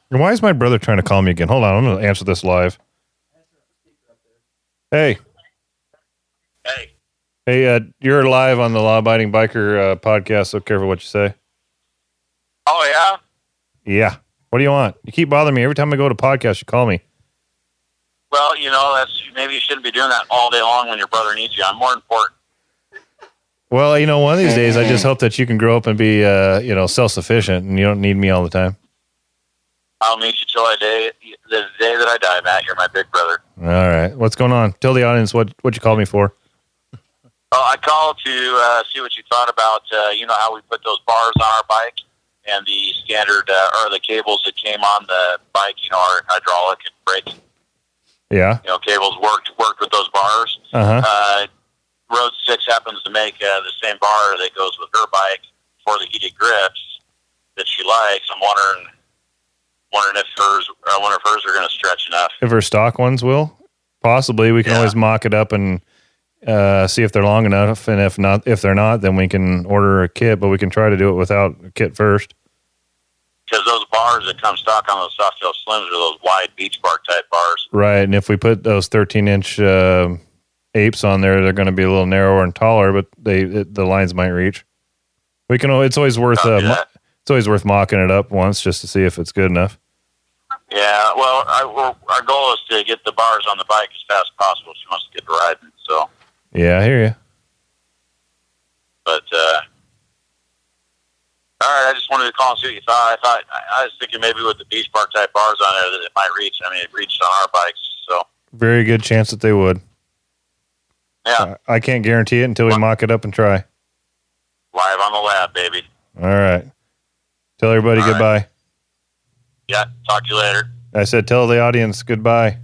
Why is my brother trying to call me again? Hold on, I'm going to answer this live. Hey. Hey, you're live on the Law Abiding Biker podcast, so careful what you say. Oh, yeah? Yeah. What do you want? You keep bothering me. Every time I go to podcast, you call me. Well, maybe you shouldn't be doing that all day long when your brother needs you. I'm more important. Well, one of these days, I just hope that you can grow up and be, self-sufficient, and you don't need me all the time. I'll need you till the day that I die, Matt. You're my big brother. All right. What's going on? Tell the audience what you called me for. Well, I called to see what you thought about, how we put those bars on our bike and the standard, or the cables that came on the bike, our hydraulic and brake. Yeah. Cables worked with those bars. Uh-huh. Road 6 happens to make the same bar that goes with her bike for the heated grips that she likes. I'm wondering if hers are going to stretch enough. If her stock ones will, possibly. We can always mock it up and see if they're long enough, and if they're not, then we can order a kit. But we can try to do it without a kit first. Because those bars that come stock on those Softail Slims are those wide beach bar type bars. Right, and if we put those 13-inch apes on there, they're going to be a little narrower and taller, but the lines might reach. We can. It's always worth. It's always worth mocking it up once just to see if it's good enough. Yeah, well, our goal is to get the bars on the bike as fast as possible. She wants to get riding, so. Yeah, I hear you. But, all right, I just wanted to call and see what you thought. I was thinking maybe with the beach bar type bars on there that it might reach. I mean, it reached on our bikes, so. Very good chance that they would. Yeah. I can't guarantee it until we mock it up and try. Live on the lab, baby. All right. Tell everybody goodbye. Right. Yeah, talk to you later. I said tell the audience goodbye.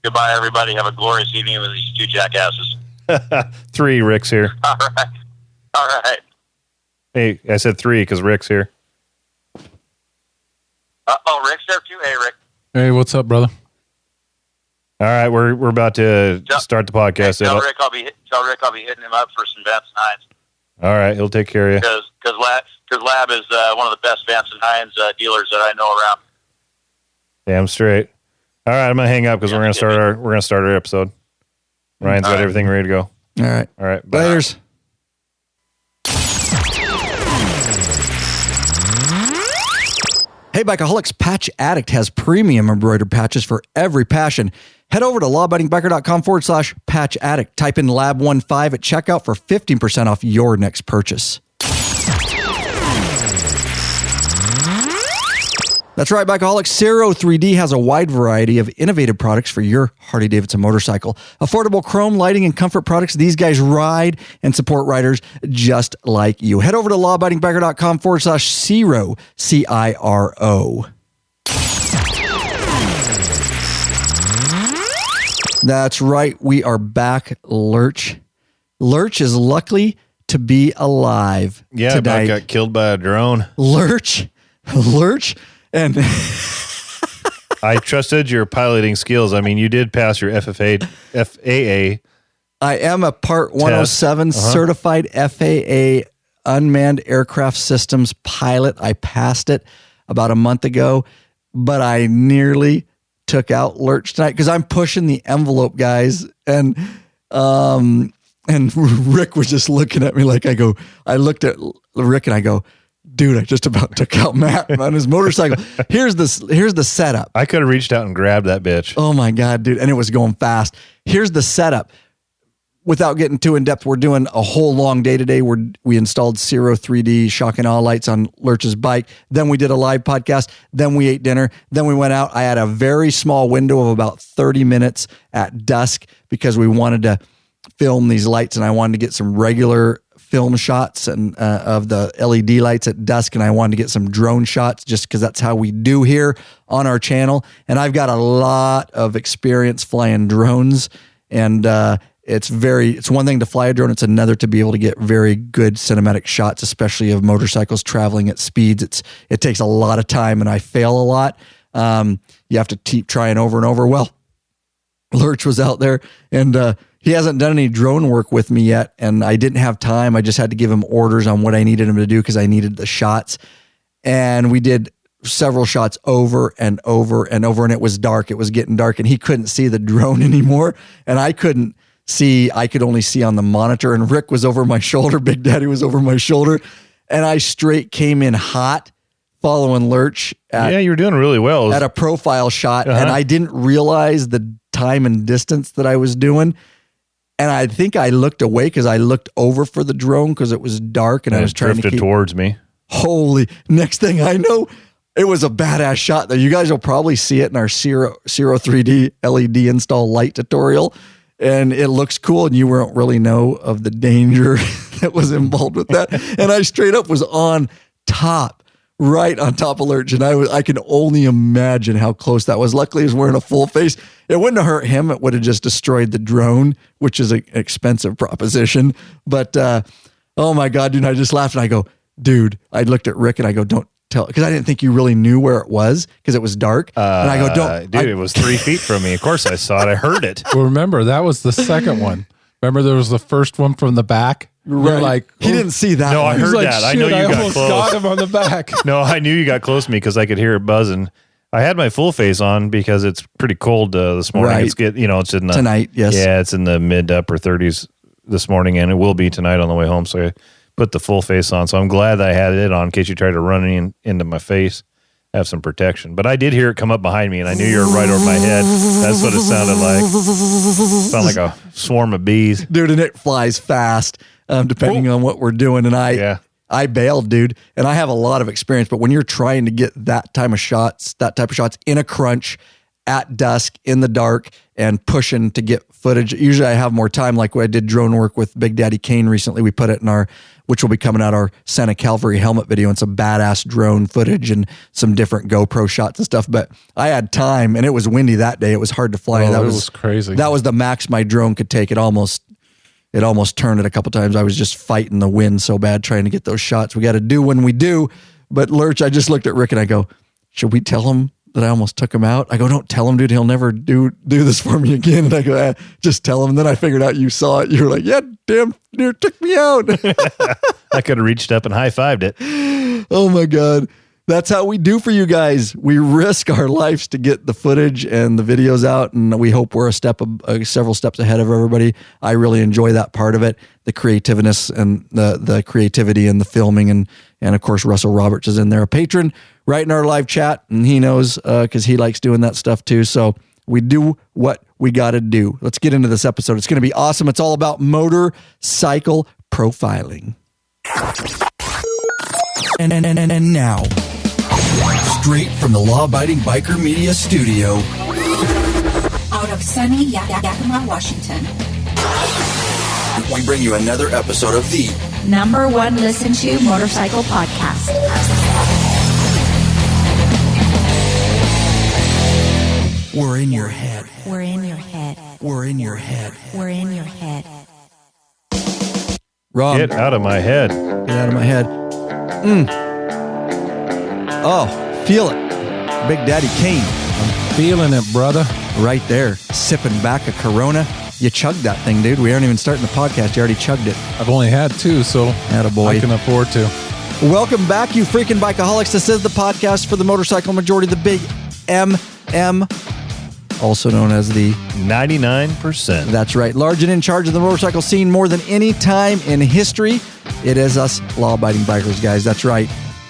Goodbye, everybody. Have a glorious evening with these two jackasses. 3, Rick's here. All right. Hey, I said 3 because Rick's here. Rick's there too? Hey, Rick. Hey, what's up, brother? All right, we're about to start the podcast. Tell Rick I'll be hitting him up for some Vance and Hines. All right, he'll take care of you. Because Lab is one of the best Vance and Hines dealers that I know around. Damn straight. All right, I'm gonna hang up because we're gonna start our episode. Ryan's got everything ready to go. All right. Bye. Laters. Hey, Bikeaholics, Patch Addict has premium embroidered patches for every passion. Head over to lawabidingbiker.com/patch addict. Type in LAB-141 at checkout for 15% off your next purchase. That's right, Bikeaholics. Zero 3D has a wide variety of innovative products for your Harley-Davidson motorcycle. Affordable chrome, lighting, and comfort products. These guys ride and support riders just like you. Head over to lawabidingbiker.com/Ciro, CIRO. That's right. We are back, Lurch. Lurch is lucky to be alive tonight. Yeah, got killed by a drone. Lurch. And I trusted your piloting skills. I mean, you did pass your FAA. I am a Part 107 certified FAA unmanned aircraft systems pilot. I passed it about a month ago, but I nearly took out Lurch tonight because I'm pushing the envelope, guys. And Rick was just looking at me like I looked at Rick and I go, dude, I just about took out Matt on his motorcycle. Here's the setup. I could have reached out and grabbed that bitch. Oh my God, dude. And it was going fast. Here's the setup. Without getting too in depth, we're doing a whole long day today. We installed Zero 3D shock and awe lights on Lurch's bike. Then we did a live podcast. Then we ate dinner. Then we went out. I had a very small window of about 30 minutes at dusk because we wanted to film these lights and I wanted to get some regular film shots and of the LED lights at dusk, and I wanted to get some drone shots just because that's how we do here on our channel. And I've got a lot of experience flying drones, and it's one thing to fly a drone. It's another to be able to get very good cinematic shots, especially of motorcycles traveling at speeds. It takes a lot of time, and I fail a lot. You have to keep trying over and over. Well, Lurch was out there, and he hasn't done any drone work with me yet, and I didn't have time. I just had to give him orders on what I needed him to do because I needed the shots. And we did several shots over and over and over, and it was dark. It was getting dark, and he couldn't see the drone anymore, and I couldn't see. I could only see on the monitor, and Rick was over my shoulder. Big Daddy was over my shoulder, and I straight came in hot following Lurch. Yeah, you were doing really well. At a profile shot, and I didn't realize the time and distance that I was doing. And I think I looked away because I looked over for the drone because it was dark and I was trying to keep towards me. Holy! Next thing I know, it was a badass shot. Though you guys will probably see it in our Zero 3D LED install light tutorial, and it looks cool. And you won't really know of the danger that was involved with that. And I straight up was on top. Right on top of Lurch, and I can only imagine how close that was. Luckily, he was wearing a full face. It wouldn't have hurt him. It would have just destroyed the drone, which is an expensive proposition. But, oh my God, dude, I just laughed, and I go, dude, I looked at Rick, and I go, don't tell, because I didn't think you really knew where it was, because it was dark. And I go, don't. Dude, it was 3 feet from me. Of course I saw it. I heard it. Well, remember, that was the second one. Remember, there was the first one from the back? Right. Like, he didn't see that. No, I heard like, that. I know you I got almost close. got him on the back. No, I knew you got close to me because I could hear it buzzing. I had my full face on because it's pretty cold this morning. Right. It's it's in the tonight. Yes. Yeah, it's in the mid to upper 30s this morning, and it will be tonight on the way home. So I put the full face on. So I'm glad that I had it on in case you tried to run into my face. Have some protection. But I did hear it come up behind me, and I knew you were right over my head. That's what it sounded like. Sounded like a swarm of bees. Dude, and it flies fast, depending on what we're doing. And I bailed, dude, and I have a lot of experience, but when you're trying to get that type of shots in a crunch at dusk in the dark and pushing to get footage, usually I have more time. Like when I did drone work with Big Daddy Kane recently, we put it in which will be coming out, our Santa Calvary helmet video, and some badass drone footage and some different GoPro shots and stuff. But I had time, and it was windy that day. It was hard to fly. That was crazy. That was the max my drone could take. It almost turned it a couple times. I was just fighting the wind so bad trying to get those shots. We got to do when we do. But Lurch, I just looked at Rick and I go, should we tell him that I almost took him out? I go, don't tell him, dude. He'll never do this for me again. And I go, just tell him. And then I figured out you saw it. You were like, yeah, damn, dude, took me out. I could have reached up and high-fived it. Oh my God. That's how we do for you guys. We risk our lives to get the footage and the videos out, and we hope we're several steps ahead of everybody. I really enjoy that part of it, the creativeness and the creativity and the filming, and of course Russell Roberts is in there, a patron, right in our live chat, and he knows because he likes doing that stuff too. So we do what we got to do. Let's get into this episode. It's going to be awesome. It's all about motorcycle profiling. And now, straight from the Law-Abiding Biker Media Studio, out of sunny Yakima, Washington, we bring you another episode of the #1 listen to motorcycle podcast. We're in your head. We're in your head. We're in your head. We're in your head. Rob, Get out of my head. Get out of my head. Oh, feel it. Big Daddy Kane. Feeling it, brother. Right there, sipping back a Corona. You chugged that thing, dude. We aren't even starting the podcast. You already chugged it. I've only had 2, so Attaboy. I can afford to. Welcome back, you freaking bikeaholics. This is the podcast for the motorcycle majority, the big MM, also known as the 99%. That's right. Large and in charge of the motorcycle scene more than any time in history. It is us law-abiding bikers, guys. That's right.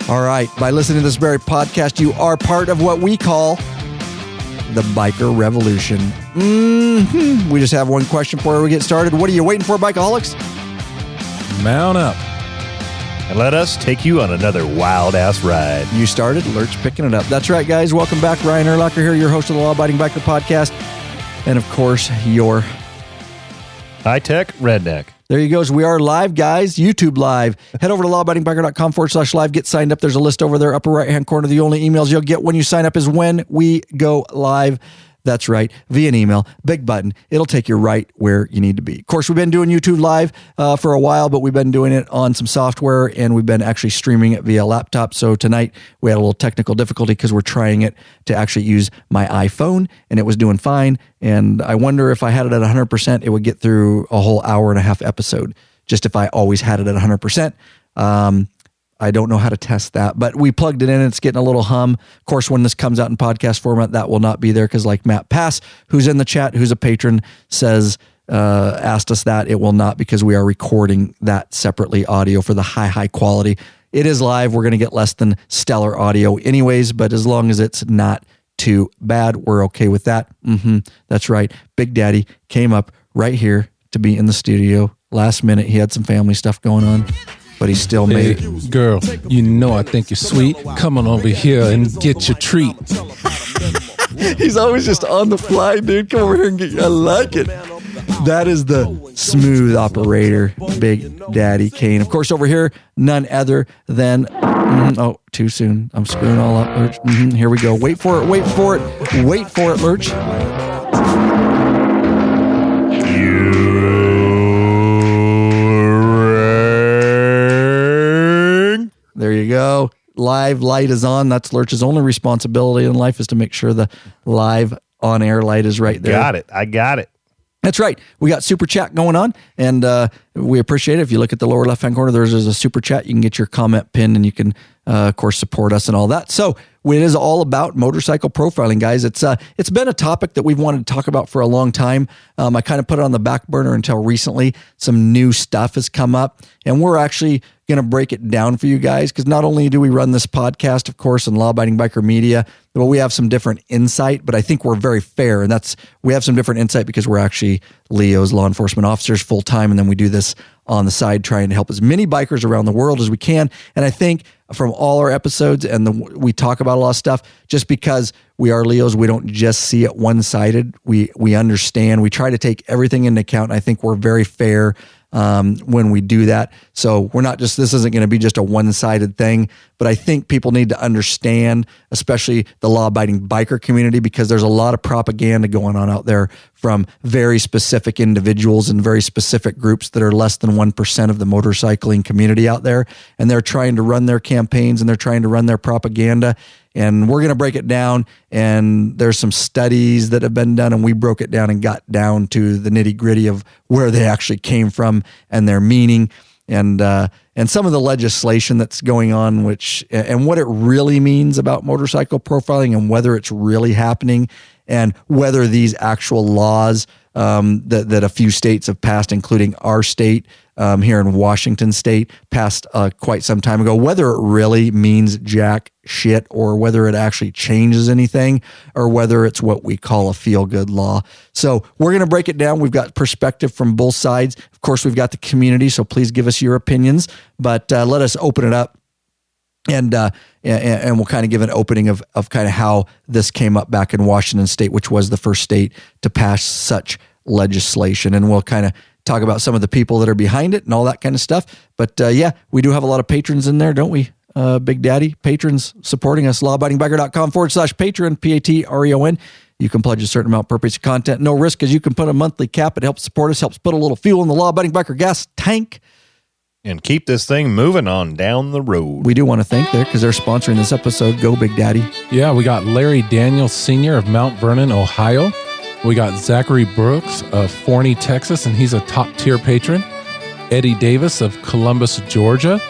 All right. By listening to this very podcast, you are part of what we call the biker revolution. We just have one question before we get started. What are you waiting for, bikeaholics? Mount up. And let us take you on another wild-ass ride. You started, Lurch picking it up. That's right, guys. Welcome back. Ryan Erlacher here, your host of the Law-Abiding Biker Podcast. And, of course, your high-tech redneck. There you go. We are live, guys. YouTube live. Head over to lawabidingbiker.com/live. Get signed up. There's a list over there, upper right-hand corner. The only emails you'll get when you sign up is when we go live. That's right. Via an email. Big button. It'll take you right where you need to be. Of course, we've been doing YouTube live for a while, but we've been doing it on some software, and we've been actually streaming it via laptop. So tonight we had a little technical difficulty because we're trying it to actually use my iPhone, and it was doing fine. And I wonder if I had it at 100%, it would get through a whole hour and a half episode, just if I always had it at 100%. I don't know how to test that, but we plugged it in and it's getting a little hum. Of course, when this comes out in podcast format, that will not be there because like Matt Pass, who's in the chat, who's a patron, says, asked us that, it will not because we are recording that separately audio for the high quality. It is live. We're going to get less than stellar audio anyways, but as long as it's not too bad, we're okay with that. That's right. Big Daddy came up right here to be in the studio. Last minute, he had some family stuff going on, but he still made it. Girl, you know I think you're sweet. Come on over here and get your treat. He's always just on the fly, dude. Come over here and I like it. That is the smooth operator, Big Daddy Kane. Of course, over here, none other than... too soon. I'm screwing all up, Lurch. Here we go. Wait for it, Lurch. There you go. Live light is on. That's Lurch's only responsibility in life is to make sure the live on-air light is right there. I got it. That's right. We got super chat going on, and we appreciate it. If you look at the lower left-hand corner, there's a super chat. You can get your comment pinned, and you can, of course, support us and all that. So it is all about motorcycle profiling, guys. It's been a topic that we've wanted to talk about for a long time. I kind of put it on the back burner until recently. Some new stuff has come up, and we're actually going to break it down for you guys because not only do we run this podcast, of course, in Law Abiding Biker Media, but we have some different insight, but I think we're very fair, and we have some different insight because we're actually Leo's law enforcement officers full time, and then we do this on the side trying to help as many bikers around the world as we can. And I think from all our episodes we talk about a lot of stuff, just because we are Leos, we don't just see it one-sided. We understand. We try to take everything into account, and I think we're very fair when we do that. So we're not just, this isn't going to be just a one-sided thing, but I think people need to understand, especially the law-abiding biker community, because there's a lot of propaganda going on out there from very specific individuals and very specific groups that are less than 1% of the motorcycling community out there. And they're trying to run their campaigns and they're trying to run their propaganda. And we're going to break it down. And there's some studies that have been done, and we broke it down and got down to the nitty gritty of where they actually came from and their meaning, and some of the legislation that's going on, and what it really means about motorcycle profiling and whether it's really happening, and whether these actual laws that a few states have passed, including our state here in Washington State, passed quite some time ago, whether it really means jack shit or whether it actually changes anything or whether it's what we call a feel-good law. So we're going to break it down. We've got perspective from both sides. Of course, we've got the community, so please give us your opinions, but let us open it up. And we'll kind of give an opening of kind of how this came up back in Washington State, which was the first state to pass such legislation. And we'll kind of talk about some of the people that are behind it and all that kind of stuff. But yeah, we do have a lot of patrons in there, don't we? Big Daddy, patrons supporting us, lawabidingbiker.com/patron, Patreon. You can pledge a certain amount per piece of content. No risk, because you can put a monthly cap. It helps support us, helps put a little fuel in the Law Abiding Biker gas tank. And keep this thing moving on down the road. We do want to thank them because they're sponsoring this episode. Go, Big Daddy. Yeah, we got Larry Daniels Sr. of Mount Vernon, Ohio. We got Zachary Brooks of Forney, Texas, and he's a top-tier patron. Eddie Davis of Columbus, Georgia.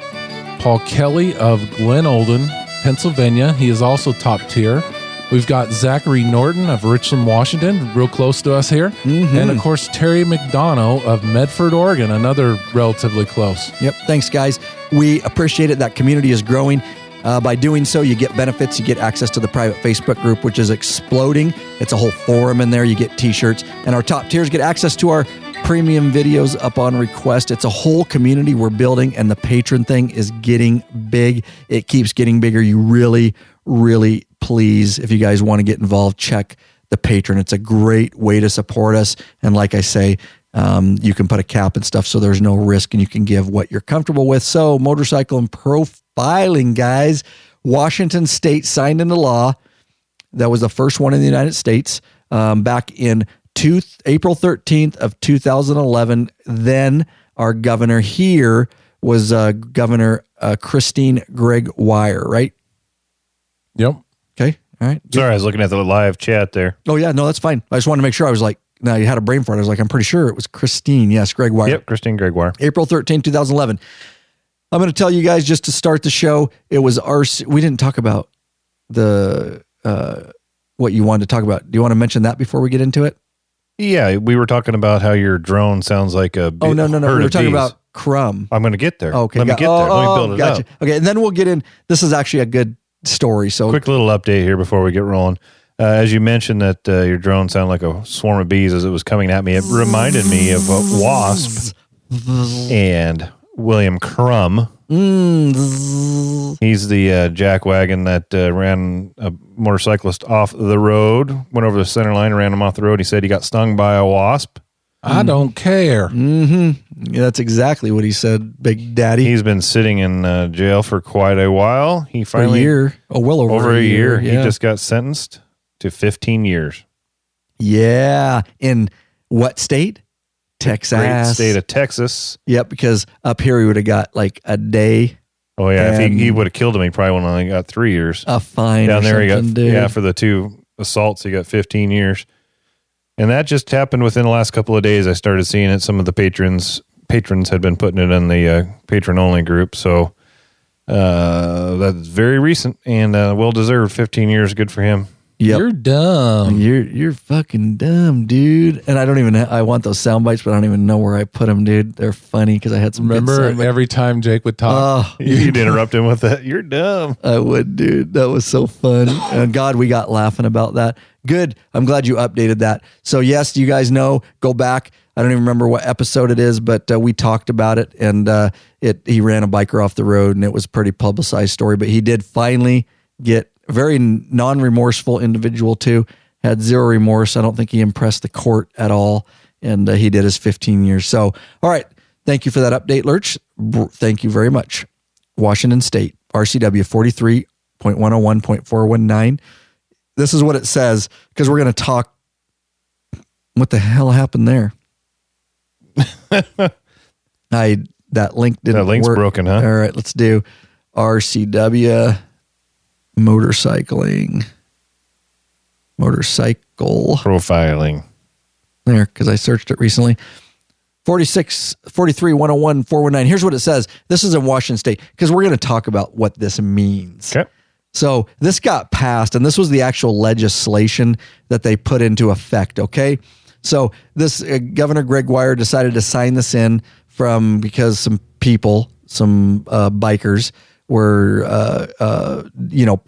Paul Kelly of Glen Olden, Pennsylvania. He is also top-tier. We've got Zachary Norton of Richland, Washington, real close to us here. Mm-hmm. And, of course, Terry McDonough of Medford, Oregon, another relatively close. Yep. Thanks, guys. We appreciate it. That community is growing. By doing so, you get benefits. You get access to the private Facebook group, which is exploding. It's a whole forum in there. You get T-shirts. And our top tiers get access to our premium videos up on request. It's a whole community we're building, and the patron thing is getting big. It keeps getting bigger. You really, really, please, if you guys want to get involved, check the patron. It's a great way to support us. And like I say, you can put a cap and stuff so there's no risk, and you can give what you're comfortable with. So motorcycle and profiling, guys. Washington State signed into law. That was the first one in the United States back in April 13th of 2011. Then our governor here was Governor Christine Gregoire, right? Yep. Okay. All right. Sorry, I was looking at the live chat there. Oh, yeah. No, that's fine. I just wanted to make sure. I was like, no, you had a brain fart. I was like, I'm pretty sure it was Christine. Yes, Gregoire. Yep, Christine Gregoire. April 13, 2011. I'm going to tell you guys just to start the show. It was we didn't talk about the what you wanted to talk about. Do you want to mention that before we get into it? Yeah, we were talking about how your drone sounds like a no. We were talking about Crumb. I'm going to get there. Okay, Let me get there. Let me build it gotcha. up. Okay, and then we'll get in. This is actually a good story. So quick little update here before we get rolling. As you mentioned that your drone sounded like a swarm of bees as it was coming at me, it reminded me of a wasp and William Crumb. He's the jack wagon that ran a motorcyclist off the road, went over the center line and ran him off the road. He said he got stung by a wasp. I don't care. Mm-hmm. Yeah, that's exactly what he said, Big Daddy. He's been sitting in jail for quite a while. He finally, a year. Oh, well over a year. Yeah. He just got sentenced to 15 years. Yeah. In what state? Texas. Great state of Texas. Yep, because up here he would have got like a day. Oh, yeah. If he would have killed him, he probably would have only got 3 years. A fine. Down there, he got, dude. for the 2 assaults, he got 15 years. And that just happened within the last couple of days. I started seeing it. Some of the patrons had been putting it in the patron-only group. So that's very recent and well-deserved. 15 years. Good for him. Yep. You're dumb. You're fucking dumb, dude. And I don't even. I want those sound bites, but I don't even know where I put them, dude. They're funny because I had some. Remember every time Jake would talk, you'd interrupt him with that. You're dumb. I would, dude. That was so fun. And God, we got laughing about that. Good. I'm glad you updated that. So yes, you guys know. Go back. I don't even remember what episode it is, but we talked about it. And he ran a biker off the road, and it was a pretty publicized story. But he did finally get. Very non-remorseful individual too, had zero remorse. I don't think he impressed the court at all. And he did his 15 years. So, all right. Thank you for that update, Lurch. Thank you very much. Washington State, RCW 43.101.419. This is what it says, because we're going to talk. What the hell happened there? That link didn't work. That link's broken, huh? All right, let's do RCW. Motorcycle profiling there, because I searched it recently. 43.101.419. Here's what it says. This is in Washington State, because we're going to talk about what this means. Okay. So this got passed, and this was the actual legislation that they put into effect. Okay. So this Governor Greg Weyer decided to sign this in because some people, some bikers, were,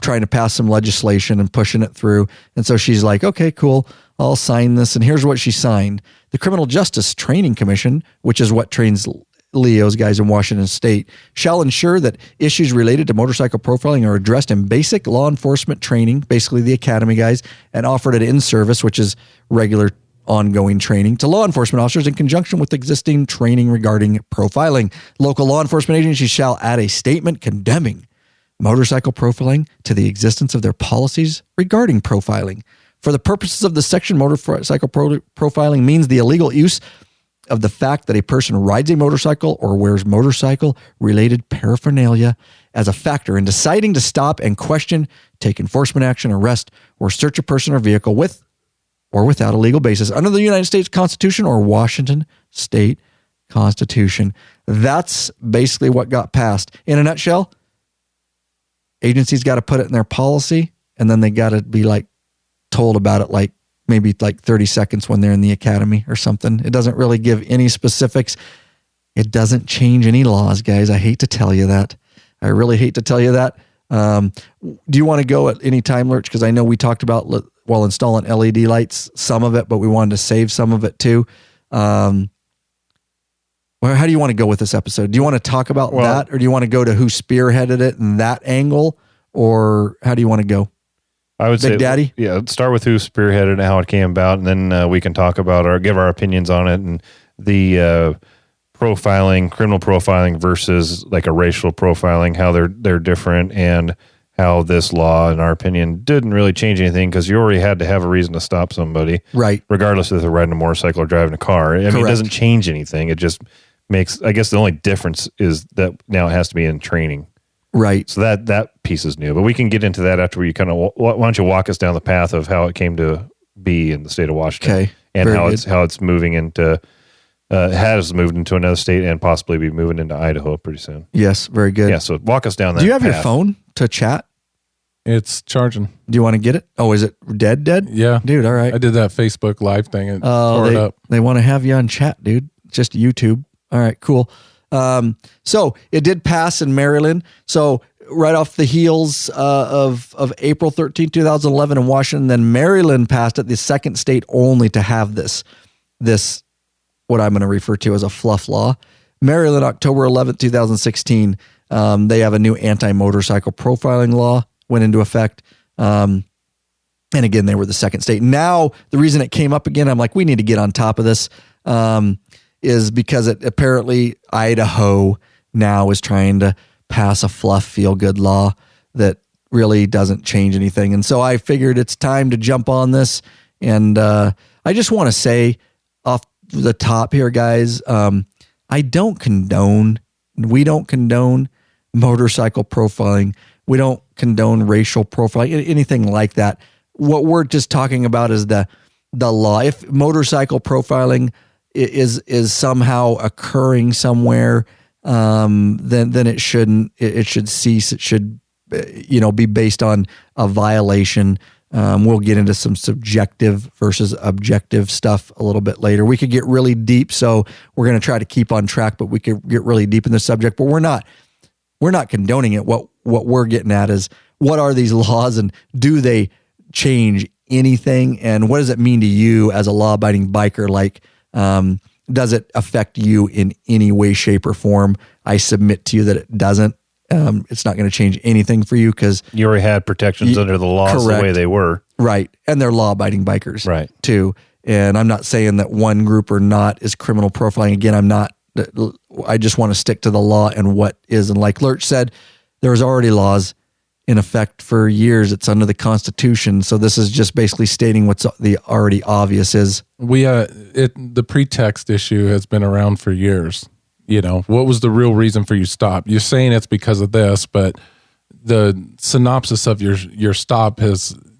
trying to pass some legislation and pushing it through. And so she's like, okay, cool. I'll sign this. And here's what she signed. The Criminal Justice Training Commission, which is what trains Leo's guys in Washington State, shall ensure that issues related to motorcycle profiling are addressed in basic law enforcement training, basically the academy guys, and offered at in-service, which is regular ongoing training to law enforcement officers in conjunction with existing training regarding profiling. Local law enforcement agencies shall add a statement condemning motorcycle profiling to the existence of their policies regarding profiling. For the purposes of this section, motorcycle profiling means the illegal use of the fact that a person rides a motorcycle or wears motorcycle-related paraphernalia as a factor in deciding to stop and question, take enforcement action, arrest, or search a person or vehicle with or without a legal basis under the United States Constitution or Washington State Constitution. That's basically what got passed. In a nutshell, agencies got to put it in their policy, and then they got to be told about it maybe 30 seconds when they're in the academy or something. It doesn't really give any specifics. It doesn't change any laws, guys. I hate to tell you that. I really hate to tell you that. Do you want to go at any time, Lurch? Because I know we talked about while installing LED lights, some of it, but we wanted to save some of it too. How do you want to go with this episode? Do you want to talk about that, or do you want to go to who spearheaded it and that angle, or how do you want to go? I would Big say, Daddy? Yeah, let's start with who spearheaded and how it came about, and then we can talk about give our opinions on it and the profiling, criminal profiling versus a racial profiling, how they're different, and how this law, in our opinion, didn't really change anything because you already had to have a reason to stop somebody, right? Regardless if they're riding a motorcycle or driving a car. I mean, it doesn't change anything. It just makes, I guess the only difference is that now it has to be in training. Right. So that piece is new, but we can get into that after we kind of, why don't you walk us down the path of how it came to be in the state of Washington, okay, and how it's moving into has moved into another state and possibly be moving into Idaho pretty soon. Yes, very good. Yeah, so walk us down that Do you have your path. phone to chat? It's charging. Do you want to get it? Oh, is it dead? Yeah. Dude, all right. I did that Facebook Live thing and tore it up. They want to have you on chat, dude. Just YouTube. All right, cool. So it did pass in Maryland. So right off the heels of April 13, 2011 in Washington, then Maryland passed it, the second state only to have this what I'm going to refer to as a fluff law. Maryland, October 11th, 2016, they have a new anti-motorcycle profiling law went into effect. And again, they were the second state. Now, the reason it came up again, I'm like, we need to get on top of this, is because apparently Idaho now is trying to pass a fluff feel-good law that really doesn't change anything. And so I figured it's time to jump on this. And I just want to say off the top here, guys, we don't condone motorcycle profiling. We don't condone racial profiling, anything like that. What we're just talking about is the law. If motorcycle profiling is somehow occurring somewhere, then it shouldn't. It should cease. It should, be based on a violation. We'll get into some subjective versus objective stuff a little bit later. We could get really deep, so we're going to try to keep on track, but we could get really deep in the subject. But we're not condoning it. What we're getting at is, what are these laws and do they change anything? And what does it mean to you as a law-abiding biker? Like, does it affect you in any way, shape, or form? I submit to you that it doesn't. It's not going to change anything for you because you already had protections under the laws the way they were. Right. And they're law-abiding bikers. Right. Too. And I'm not saying that one group or not is criminal profiling. Again, I just want to stick to the law and what is. And like Lurch said, there's already laws in effect for years. It's under the Constitution. So this is just basically stating what's the already obvious is. The pretext issue has been around for years. What was the real reason for you stop? You're saying it's because of this, but the synopsis of your stop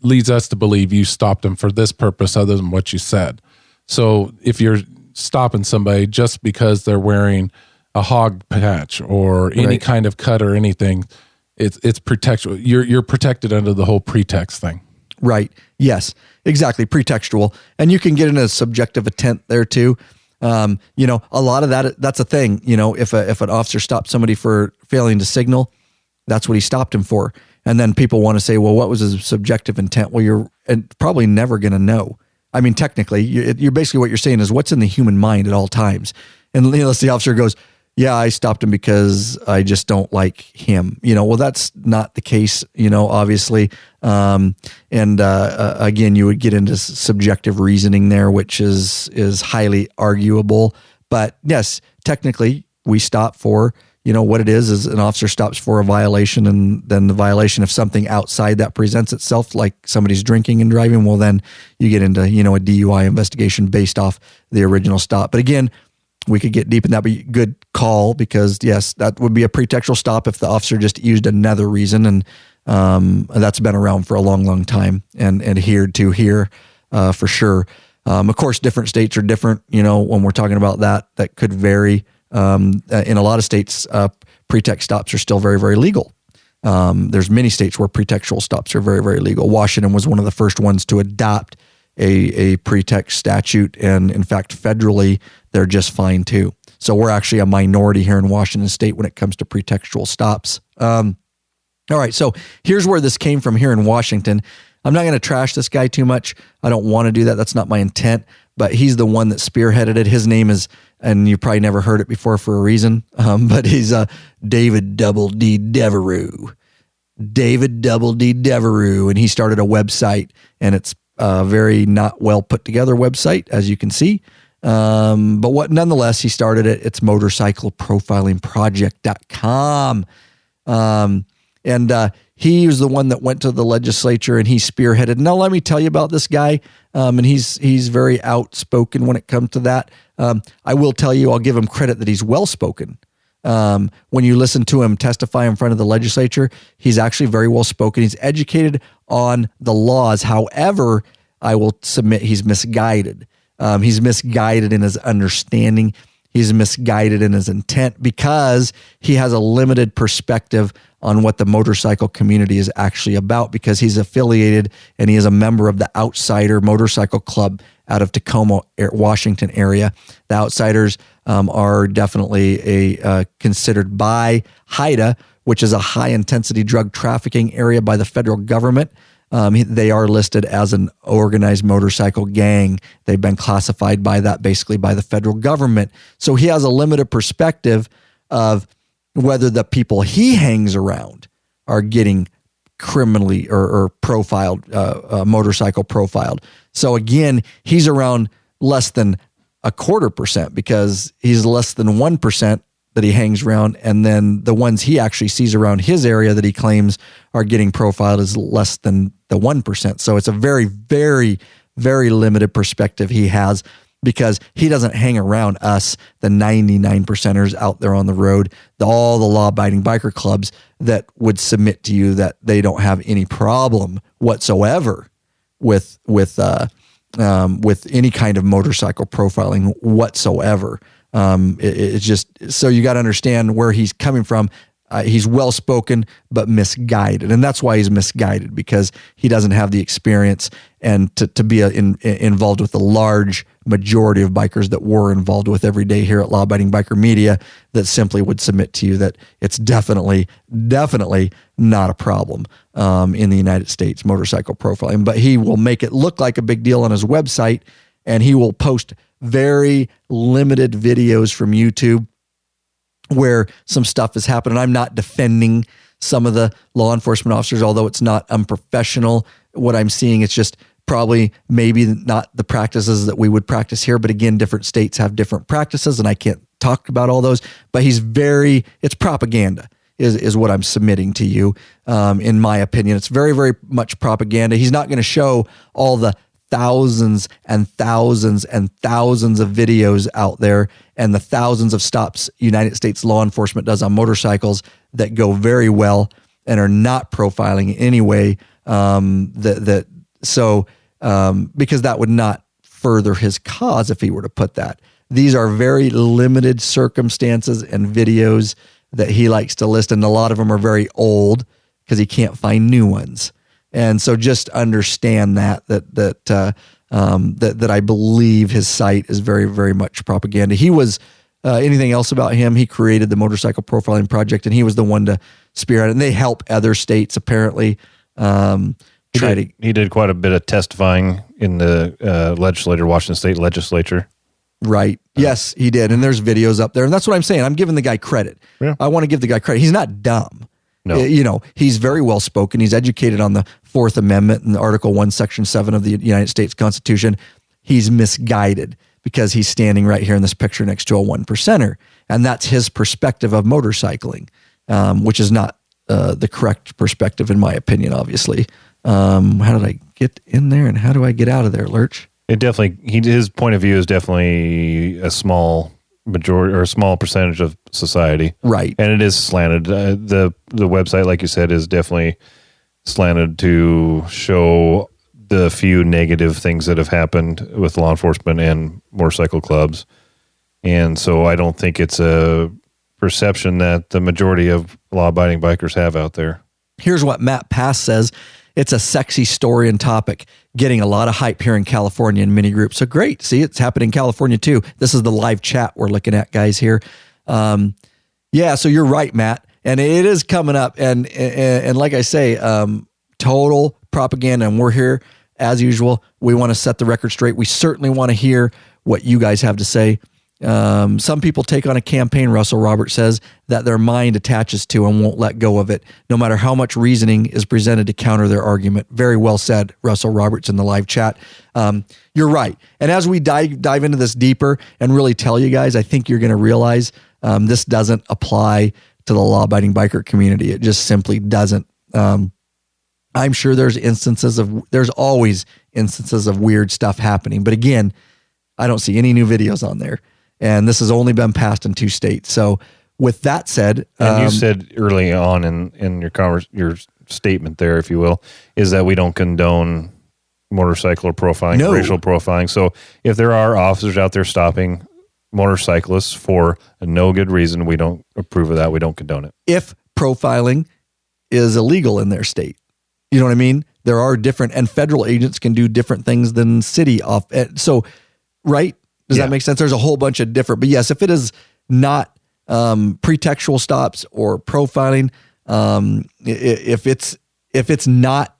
leads us to believe you stopped them for this purpose other than what you said. So if you're stopping somebody just because they're wearing a hog patch or any kind of cut or anything, it's pretextual. You're protected under the whole pretext thing. Right. Yes, exactly. Pretextual. And you can get into subjective intent there too. A lot of that's a thing. If an officer stopped somebody for failing to signal, that's what he stopped him for. And then people want to say, well, what was his subjective intent? Well, you're probably never going to know. I mean, technically, you're basically what you're saying is what's in the human mind at all times. And unless the officer goes, yeah, I stopped him because I just don't like him. Well, that's not the case, obviously. Again, you would get into subjective reasoning there, which is highly arguable. But yes, technically we stop for, what it is an officer stops for a violation, and then the violation, if something outside that presents itself, like somebody's drinking and driving, well, then you get into, a DUI investigation based off the original stop. But again, we could get deep in that, but good call, because yes, that would be a pretextual stop if the officer just used another reason. And that's been around for a long, long time and adhered to here for sure. Of course, different states are different, when we're talking about that could vary. In a lot of states, pretext stops are still very, very legal. There's many states where pretextual stops are very, very legal. Washington was one of the first ones to adopt a pretext statute. And in fact, federally, they're just fine too. So we're actually a minority here in Washington state when it comes to pretextual stops. All right. So here's where this came from here in Washington. I'm not going to trash this guy too much. I don't want to do that. That's not my intent, but he's the one that spearheaded it. His name is, and you probably never heard it before for a reason, but he's David Double D. Devereux. David Double D. Devereux. And he started a website, and it's a very not well put together website, as you can see. But nonetheless, he started it. It's motorcycleprofilingproject.com. And he was the one that went to the legislature and he spearheaded. Now, let me tell you about this guy. And he's very outspoken when it comes to that. I will tell you, I'll give him credit that he's well-spoken. When you listen to him testify in front of the legislature, he's actually very well-spoken. He's educated on the laws. However, I will submit he's misguided. He's misguided in his understanding. He's misguided in his intent because he has a limited perspective on what the motorcycle community is actually about, because he's affiliated and he is a member of the Outsider Motorcycle Club out of Tacoma, Washington area. The Outsiders are definitely considered by HIDA, which is a high-intensity drug trafficking area by the federal government. They are listed as an organized motorcycle gang. They've been classified by that, basically by the federal government. So he has a limited perspective of whether the people he hangs around are getting criminally or profiled, motorcycle profiled. So again, he's around less than 0.25%, because he's less than 1% that he hangs around, and then the ones he actually sees around his area that he claims are getting profiled is less than the 1%. So it's a very, very, very limited perspective he has, because he doesn't hang around us, the 99%ers out there on the road, all the law-abiding biker clubs that would submit to you that they don't have any problem whatsoever with any kind of motorcycle profiling whatsoever. It's just, so you got to understand where he's coming from. He's well-spoken, but misguided. And that's why he's misguided, because he doesn't have the experience and to be involved with the large majority of bikers that we're involved with every day here at Law Abiding Biker Media, that simply would submit to you that it's definitely not a problem in the United States, motorcycle profiling. But he will make it look like a big deal on his website, and he will post very limited videos from YouTube where some stuff is happening. I'm not defending some of the law enforcement officers, although it's not unprofessional. What I'm seeing, it's just probably maybe not the practices that we would practice here. But again, different states have different practices, and I can't talk about all those. But it's propaganda is what I'm submitting to you. In my opinion, it's very, very much propaganda. He's not going to show all the thousands and thousands and thousands of videos out there and the thousands of stops United States law enforcement does on motorcycles that go very well and are not profiling in any way. Because that would not further his cause if he were to put that. These are very limited circumstances and videos that he likes to list, and a lot of them are very old because he can't find new ones. And so just understand that I believe his site is very, very much propaganda. He was, anything else about him, he created the Motorcycle Profiling Project, and he was the one to spearhead it. And they help other states apparently he did quite a bit of testifying in the Washington State legislature. Right. Yes, he did. And there's videos up there. And that's what I'm saying. I'm giving the guy credit. Yeah. I want to give the guy credit. He's not dumb. No. He's very well spoken. He's educated on the Fourth Amendment and Article 1, Section 7 of the United States Constitution. He's misguided because he's standing right here in this picture next to a 1%er. And that's his perspective of motorcycling, which is not the correct perspective, in my opinion, obviously. How did I get in there and how do I get out of there, Lurch? His point of view is definitely a small majority or a small percentage of society. Right. And it is slanted. The website, like you said, is definitely slanted to show the few negative things that have happened with law enforcement and motorcycle clubs. And so I don't think it's a perception that the majority of law-abiding bikers have out there. Here's what Matt Pass says. It's a sexy story and topic, getting a lot of hype here in California in mini groups. So great. See, it's happening in California too. This is the live chat we're looking at, guys, here. Yeah, so you're right, Matt. And it is coming up. And like I say, total propaganda. And we're here, as usual. We want to set the record straight. We certainly want to hear what you guys have to say. Some people take on a campaign, Russell Roberts says, that their mind attaches to and won't let go of it, no matter how much reasoning is presented to counter their argument. Very well said, Russell Roberts in the live chat. You're right. And as we dive into this deeper and really tell you guys, I think you're going to realize this doesn't apply to the law-abiding biker community. It just simply doesn't. I'm sure there's always instances of weird stuff happening. But again, I don't see any new videos on there. And this has only been passed in 2 states. So with that said... and you said early on in your statement there, if you will, is that we don't condone motorcycle profiling, No. racial profiling. So if there are officers out there stopping motorcyclists for no good reason, we don't approve of that. We don't condone it. If profiling is illegal in their state, you know what I mean? There are different, and federal agents can do different things than city off. So, right? Does that make sense? There's a whole bunch of different, but yes, if it is not pretextual stops or profiling, if it's not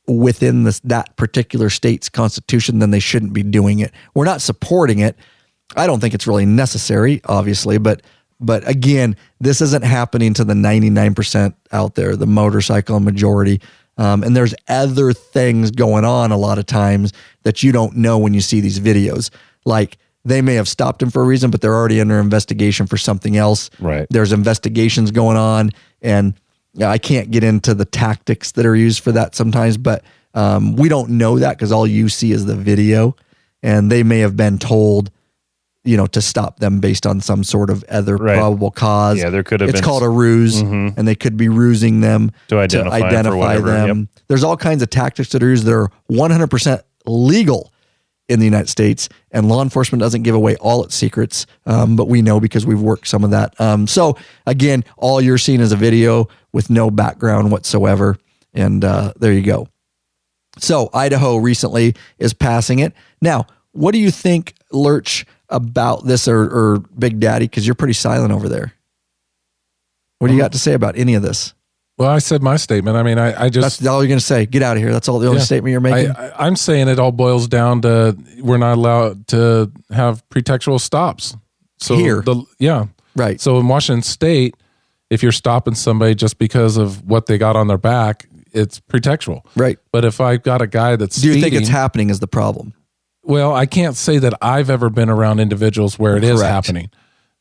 within that particular state's constitution, then they shouldn't be doing it. We're not supporting it. I don't think it's really necessary, obviously, but again, this isn't happening to the 99% out there, the motorcycle majority. And there's other things going on a lot of times that you don't know when you see these videos. Like, they may have stopped him for a reason, but they're already under investigation for something else. Right. There's investigations going on, and I can't get into the tactics that are used for that sometimes, but we don't know that because all you see is the video, and they may have been told, to stop them based on some sort of other probable cause. Yeah, there could have been. It's called a ruse, and they could be rusing them to identify them. Yep. There's all kinds of tactics that are used that are 100% legal in the United States, and law enforcement doesn't give away all its secrets, but we know because we've worked some of that. So again, all you're seeing is a video with no background whatsoever, and there you go. So Idaho recently is passing it. Now, what do you think, Lurch, about this, or Big Daddy, because you're pretty silent over there? What do you got to say about any of this? Well, I said my statement. I mean, I just... That's all you're going to say. Get out of here. That's all the only statement you're making? I'm saying it all boils down to we're not allowed to have pretextual stops. So Here. Right. So in Washington State, if you're stopping somebody just because of what they got on their back, it's pretextual. Right. But if I've got a guy that's Do you speeding, think it's happening is the problem? Well, I can't say that I've ever been around individuals where it is happening.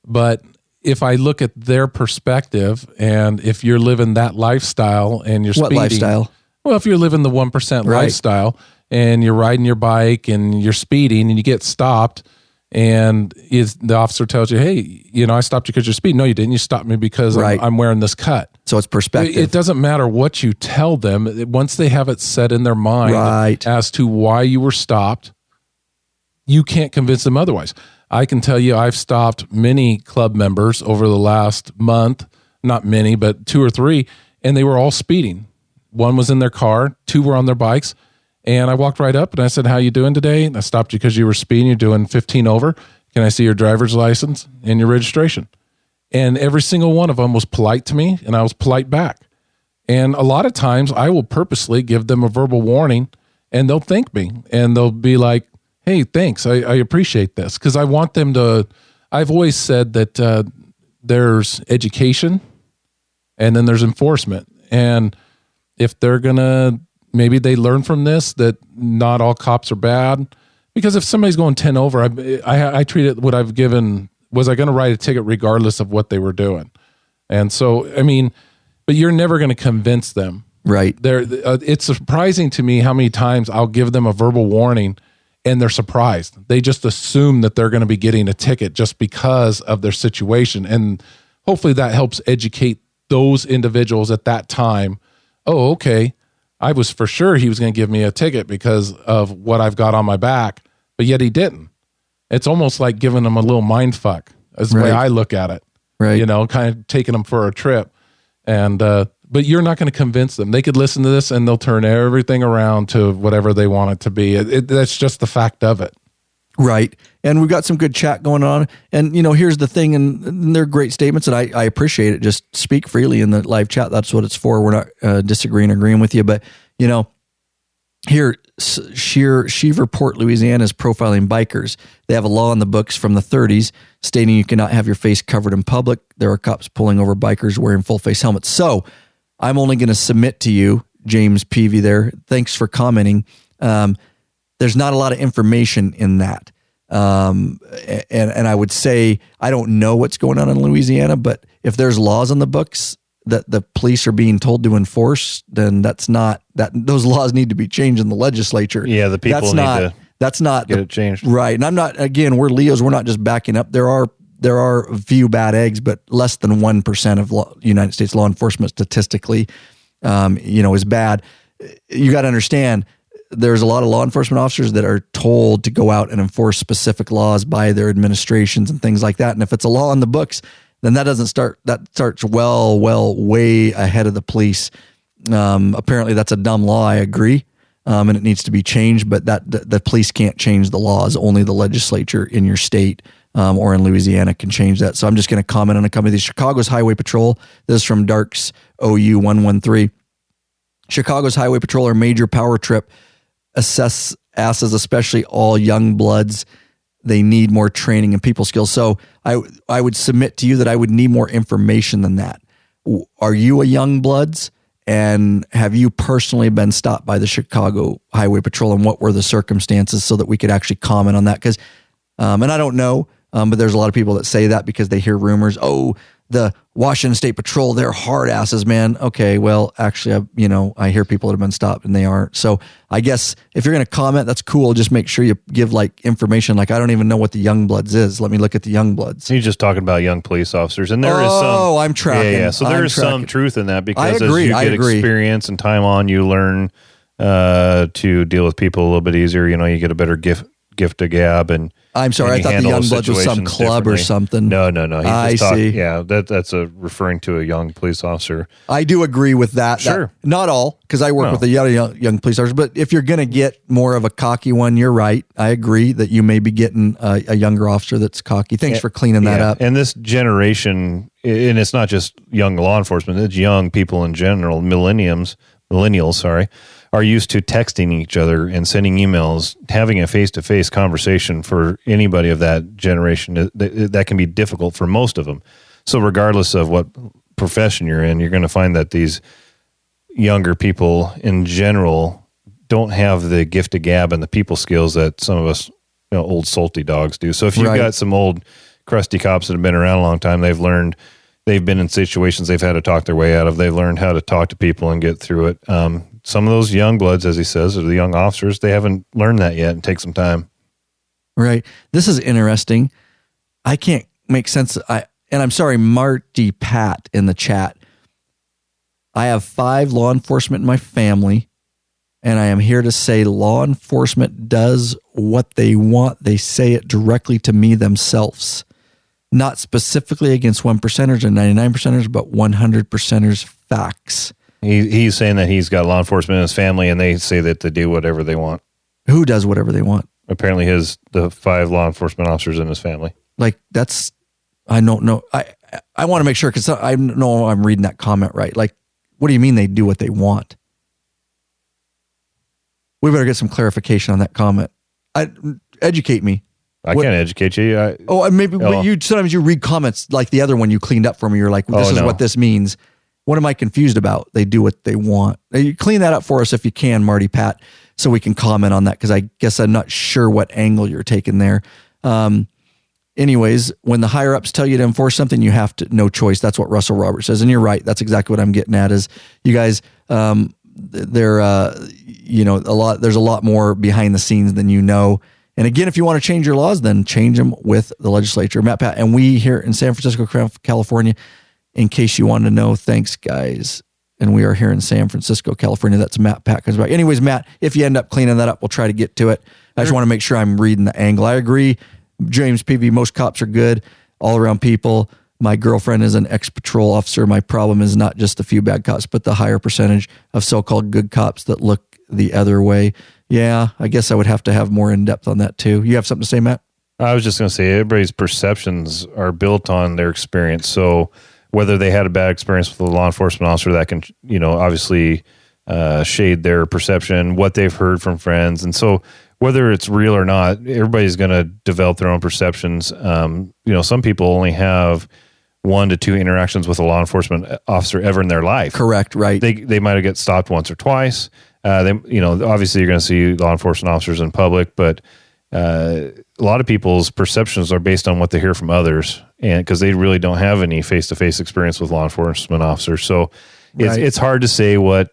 But if I look at their perspective, and if you're living that lifestyle and you're What speeding, lifestyle? Well, if you're living the 1% lifestyle and you're riding your bike and you're speeding and you get stopped, and the officer tells you, hey, I stopped you because you're speeding. No, you didn't. You stopped me because I'm wearing this cut. So it's perspective. It doesn't matter what you tell them. Once they have it set in their mind as to why you were stopped, you can't convince them otherwise. I can tell you I've stopped many club members over the last month, not many, but 2 or 3, and they were all speeding. One was in their car, 2 were on their bikes, and I walked right up and I said, how you doing today? And I stopped you because you were speeding. You're doing 15 over. Can I see your driver's license and your registration? And every single one of them was polite to me, and I was polite back. And a lot of times I will purposely give them a verbal warning, and they'll thank me, and they'll be like, hey, thanks. I appreciate this, because I want them to. I've always said that there's education and then there's enforcement. And if they're going to, maybe they learn from this that not all cops are bad. Because if somebody's going 10 over, I treat it what I've given. Was I going to write a ticket regardless of what they were doing? And so, I mean, but you're never going to convince them. Right. It's surprising to me how many times I'll give them a verbal warning and they're surprised. They just assume that they're going to be getting a ticket just because of their situation. And hopefully that helps educate those individuals at that time. Oh, okay. I was for sure he was going to give me a ticket because of what I've got on my back, but yet he didn't. It's almost like giving them a little mind fuck. That's the way I look at it. Right. Kind of taking them for a trip. And, but you're not going to convince them. They could listen to this and they'll turn everything around to whatever they want it to be. That's just the fact of it. Right. And we've got some good chat going on. And, here's the thing, and they're great statements, and I appreciate it. Just speak freely in the live chat. That's what it's for. We're not disagreeing, agreeing with you. But, here, Shreveport, Louisiana is profiling bikers. They have a law in the books from the 30s stating you cannot have your face covered in public. There are cops pulling over bikers wearing full face helmets. So I'm only going to submit to you, James Peavy there. Thanks for commenting. There's not a lot of information in that. And I would say, I don't know what's going on in Louisiana, but if there's laws on the books that the police are being told to enforce, then those laws need to be changed in the legislature. Yeah, the people that's not get it changed. Right. And I'm not, again, we're Leos. We're not just backing up. There are a few bad eggs, but less than 1% of United States law enforcement statistically, is bad. You got to understand, there's a lot of law enforcement officers that are told to go out and enforce specific laws by their administrations and things like that. And if it's a law on the books, then that starts way ahead of the police. Apparently that's a dumb law. I agree. And it needs to be changed, but the police can't change the laws. Only the legislature in your state or in Louisiana can change that. So I'm just going to comment on a couple of these. Chicago's Highway Patrol. This is from Darks OU113. Chicago's Highway Patrol or major power trip asses, especially all young bloods. They need more training and people skills. So I would submit to you that I would need more information than that. Are you a young bloods? And have you personally been stopped by the Chicago Highway Patrol, and what were the circumstances so that we could actually comment on that? Because, and I don't know, but there's a lot of people that say that because they hear rumors. Oh, the Washington State Patrol, they're hard asses, man. Okay, well, actually, I hear people that have been stopped and they aren't. So I guess if you're going to comment, that's cool. Just make sure you give like information. Like, I don't even know what the young bloods is. Let me look at the young bloods. He's just talking about young police officers, and there is some. Oh, I'm tracking. Yeah. So there is some truth in that because I agree, as you get experience and time on, you learn to deal with people a little bit easier. You get a better gift to gab and. I'm sorry, I thought the young bloods was some club or something. No. I see. Yeah, that's referring to a young police officer. I do agree with that. Sure. Not all, because I work with the young police officers, but if you're going to get more of a cocky one, you're right. I agree that you may be getting a younger officer that's cocky. Thanks for cleaning that up. And this generation, and it's not just young law enforcement, it's young people in general, millennials, are used to texting each other and sending emails. Having a face-to-face conversation for anybody of that generation, that can be difficult for most of them. So regardless of what profession you're in, you're going to find that these younger people in general don't have the gift of gab and the people skills that some of us, old salty dogs do. So if you've got some old crusty cops that have been around a long time, they've been in situations they've had to talk their way out of. They've learned how to talk to people and get through it. Some of those young bloods, as he says, or the young officers, they haven't learned that yet and take some time. Right. This is interesting. I can't make sense. And I'm sorry, Marty Pat in the chat. I have 5 law enforcement in my family, and I am here to say law enforcement does what they want. They say it directly to me themselves. Not specifically against 1%ers or 99%ers, but 100%ers facts. He's saying that he's got law enforcement in his family, and they say that they do whatever they want. Who does whatever they want? Apparently the 5 law enforcement officers in his family. Like, I don't know. I want to make sure, because I know I'm reading that comment right. Like, what do you mean they do what they want? We better get some clarification on that comment. Educate me. I can't educate you. Sometimes you read comments like the other one you cleaned up for me. You're like, this is what this means. What am I confused about? They do what they want. You clean that up for us if you can, Marty Pat, so we can comment on that, because I guess I'm not sure what angle you're taking there. Anyways, when the higher ups tell you to enforce something, you have to, no choice. That's what Russell Roberts says. And you're right. That's exactly what I'm getting at is you guys, there's a lot more behind the scenes than you know. And again, if you want to change your laws, then change them with the legislature. Matt Pat, and we here in San Francisco, California, in case you wanted to know, thanks guys. And we are here in San Francisco, California. That's Matt Pat comes back. Anyways, Matt, if you end up cleaning that up, we'll try to get to it. I just want to make sure I'm reading the angle. I agree. James PV, most cops are good, all around people. My girlfriend is an ex-patrol officer. My problem is not just the few bad cops, but the higher percentage of so-called good cops that look the other way. Yeah, I guess I would have to have more in depth on that too. You have something to say, Matt? I was just going to say everybody's perceptions are built on their experience. So whether they had a bad experience with a law enforcement officer, that can, obviously shade their perception, what they've heard from friends. And so whether it's real or not, everybody's going to develop their own perceptions. Some people only have 1 to 2 interactions with a law enforcement officer ever in their life. Correct, right. They might have get stopped once or twice. Obviously you're going to see law enforcement officers in public, but a lot of people's perceptions are based on what they hear from others, and because they really don't have any face-to-face experience with law enforcement officers. So it's hard to say what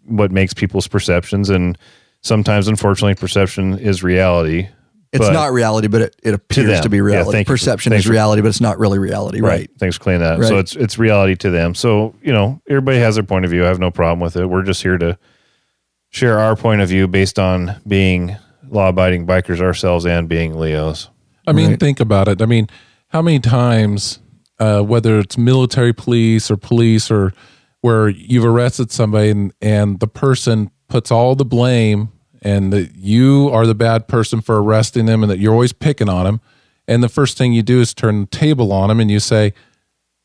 makes people's perceptions, and sometimes, unfortunately, perception is reality. It's not reality, but it appears to be reality. Perception is reality, but it's not really reality, right? Thanks for clearing that up. Right. So it's reality to them. So, everybody has their point of view. I have no problem with it. We're just here to share our point of view based on being law-abiding bikers ourselves and being Leos. I mean, think about it. I mean, how many times, whether it's military police or where you've arrested somebody and the person puts all the blame and that you are the bad person for arresting them and that you're always picking on them. And the first thing you do is turn the table on them and you say,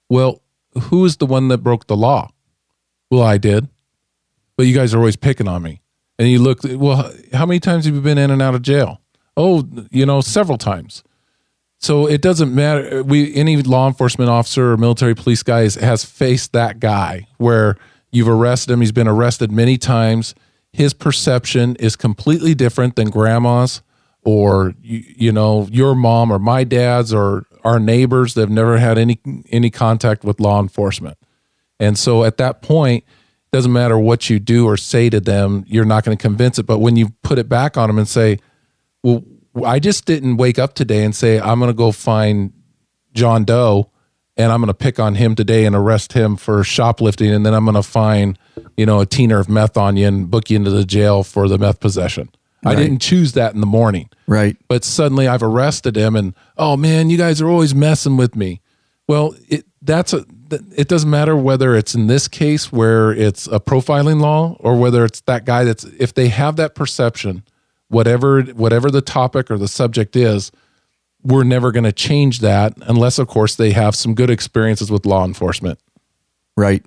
well, who is the one that broke the law? Well, I did. But you guys are always picking on me. And you look, well, how many times have you been in and out of jail? Oh, several times. So it doesn't matter. Any law enforcement officer or military police guy has faced that guy where you've arrested him. He's been arrested many times. His perception is completely different than grandma's or, your mom or my dad's or our neighbors that have never had any contact with law enforcement. And so at that point, it doesn't matter what you do or say to them, you're not going to convince it. But when you put it back on them and say, well, I just didn't wake up today and say, I'm going to go find John Doe and I'm going to pick on him today and arrest him for shoplifting. And then I'm going to find, a teener of meth on you and book you into the jail for the meth possession. Right. I didn't choose that in the morning. Right. But suddenly I've arrested him and, oh man, you guys are always messing with me. Well, it doesn't matter whether it's in this case where it's a profiling law or whether it's that guy if they have that perception, whatever the topic or the subject is, we're never going to change that unless, of course, they have some good experiences with law enforcement. Right.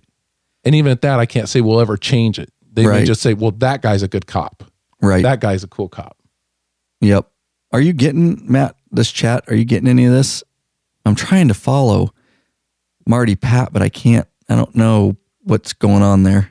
And even at that, I can't say we'll ever change it. They may just say, well, that guy's a good cop. Right. That guy's a cool cop. Yep. Are you getting, Matt, this chat? Are you getting any of this? I'm trying to follow Marty Pat, but I can't. I don't know what's going on there.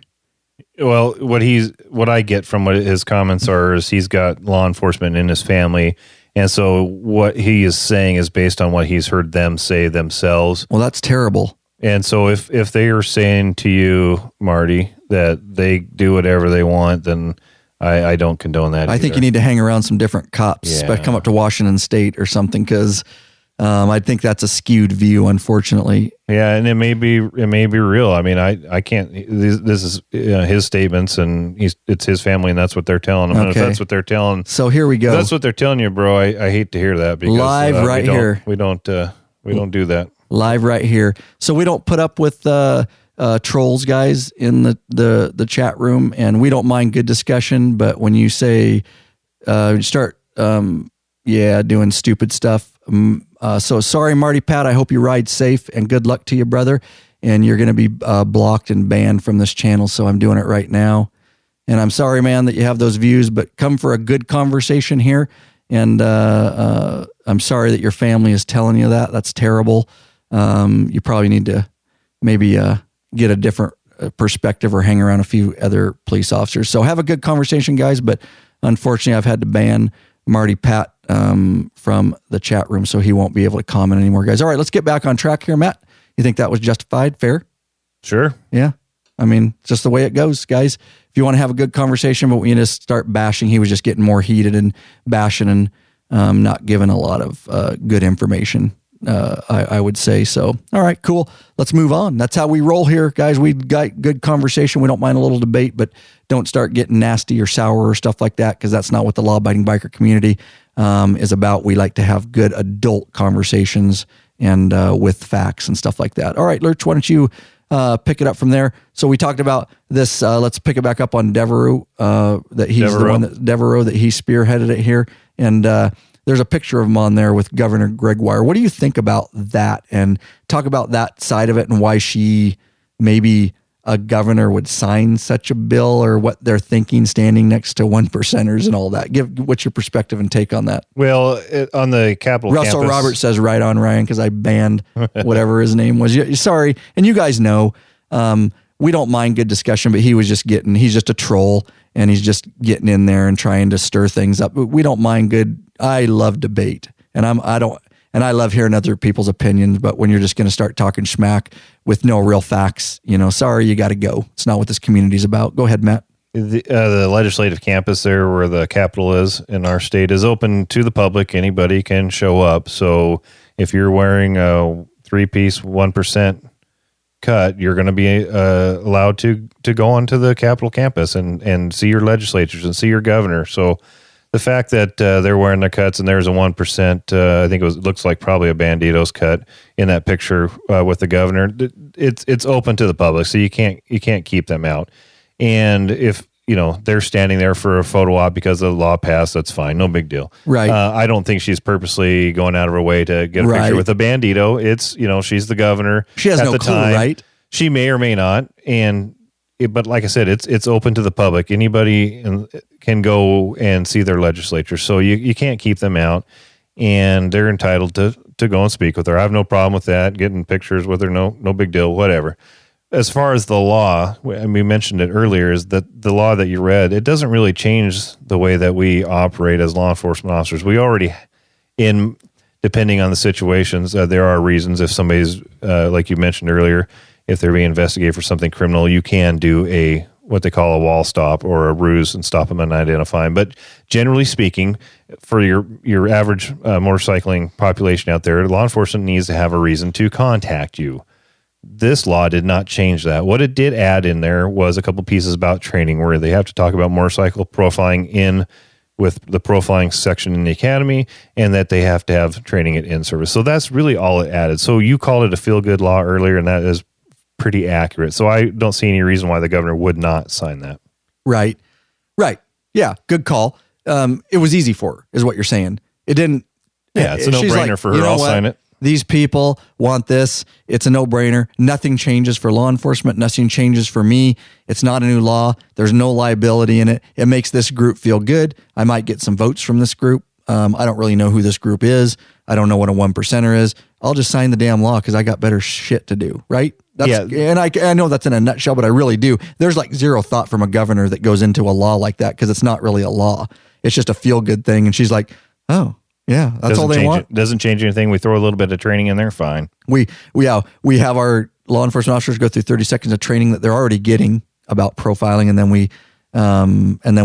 Well, what I get from what his comments are is he's got law enforcement in his family. And so what he is saying is based on what he's heard them say themselves. Well, that's terrible. And so if they are saying to you, Marty, that they do whatever they want, then I don't condone that. I think you need to hang around some different cops, come up to Washington State or something, because I think that's a skewed view, unfortunately. Yeah, and it may be real. I mean, I can't. This is his statements, and it's his family, and that's what they're telling him. Okay. And if that's what they're telling, so here we go. If that's what they're telling you, bro. I hate to hear that because live right here. We don't do that live right here. So we don't put up with trolls, guys, in the chat room, and we don't mind good discussion. But when you say start doing stupid stuff. So sorry, Marty Pat. I hope you ride safe and good luck to you, brother. And you're going to be blocked and banned from this channel. So I'm doing it right now. And I'm sorry, man, that you have those views, but come for a good conversation here. And I'm sorry that your family is telling you that. That's terrible. You probably need to maybe get a different perspective or hang around a few other police officers. So have a good conversation, guys. But unfortunately, I've had to ban Marty Pat from the chat room, so he won't be able to comment anymore, guys. All right, let's get back on track here, Matt. You think that was justified, fair? Sure. Yeah. I mean, it's just the way it goes, guys. If you want to have a good conversation, but we just start bashing, he was just getting more heated and bashing and not giving a lot of good information, I would say. So, all right, cool. Let's move on. That's how we roll here, guys. We got good conversation. We don't mind a little debate, but don't start getting nasty or sour or stuff like that, because that's not what the law-abiding biker community is about. We like to have good adult conversations and with facts and stuff like that. All right, Lurch, why don't you pick it up from there? So we talked about this. Let's pick it back up on Devereaux, that he's the one that he spearheaded it here. And there's a picture of him on there with Governor Gregoire. What do you think about that? And talk about that side of it and why maybe a governor would sign such a bill, or what they're thinking standing next to 1%ers and all that. What's your perspective and take on that? Well, on the Capitol Russell campus, Roberts says right on, Ryan, because I banned whatever his name was. Sorry. And you guys know, we don't mind good discussion, but he's just a troll, and he's just getting in there and trying to stir things up. But we don't mind good. I love debate, and I love hearing other people's opinions, but when you're just going to start talking schmack with no real facts, sorry, you got to go. It's not what this community's about. Go ahead, Matt. The legislative campus there where the Capitol is in our state is open to the public. Anybody can show up. So if you're wearing a 3-piece 1% cut, you're going to be allowed to go onto the Capitol campus and see your legislators and see your governor. So the fact that they're wearing their cuts and there's a 1%, I think looks like probably a Bandito's cut in that picture with the governor. It's open to the public, so you can't keep them out. And if they're standing there for a photo op because the law passed, that's fine, no big deal. Right. I don't think she's purposely going out of her way to get a picture with a Bandito. It's she's the governor. She has at no the clue, time. right? She may or may not, but like I said, it's open to the public. Anybody can go and see their legislature, so you can't keep them out, and they're entitled to go and speak with her. I have no problem with that. Getting pictures with her, no big deal, whatever. As far as the law, and we mentioned it earlier, is that the law that you read, it doesn't really change the way that we operate as law enforcement officers. We already, depending on the situations, there are reasons. If somebody's, like you mentioned earlier, if they're being investigated for something criminal, you can do what they call a wall stop or a ruse and stop them and identify them. But generally speaking, for your average motorcycling population out there, law enforcement needs to have a reason to contact you. This law did not change that. What it did add in there was a couple pieces about training where they have to talk about motorcycle profiling with the profiling section in the academy, and that they have to have training at in-service. So that's really all it added. So you called it a feel-good law earlier, and that is pretty accurate. So I don't see any reason why the governor would not sign that. Right. Yeah, good call. It was easy for her, is what you're saying. It didn't. Yeah, it's a no-brainer for her. I'll sign it. These people want this. It's a no-brainer. Nothing changes for law enforcement. Nothing changes for me. It's not a new law. There's no liability in it. It makes this group feel good. I might get some votes from this group. I don't really know who this group is. I don't know what a 1%er is. I'll just sign the damn law because I got better shit to do, right? And I know that's in a nutshell, but I really do. There's like zero thought from a governor that goes into a law like that because it's not really a law. It's just a feel-good thing. And she's like, oh, yeah, that's all they want. Doesn't change anything. We throw a little bit of training in there, fine. We have our law enforcement officers go through 30 seconds of training that they're already getting about profiling, and then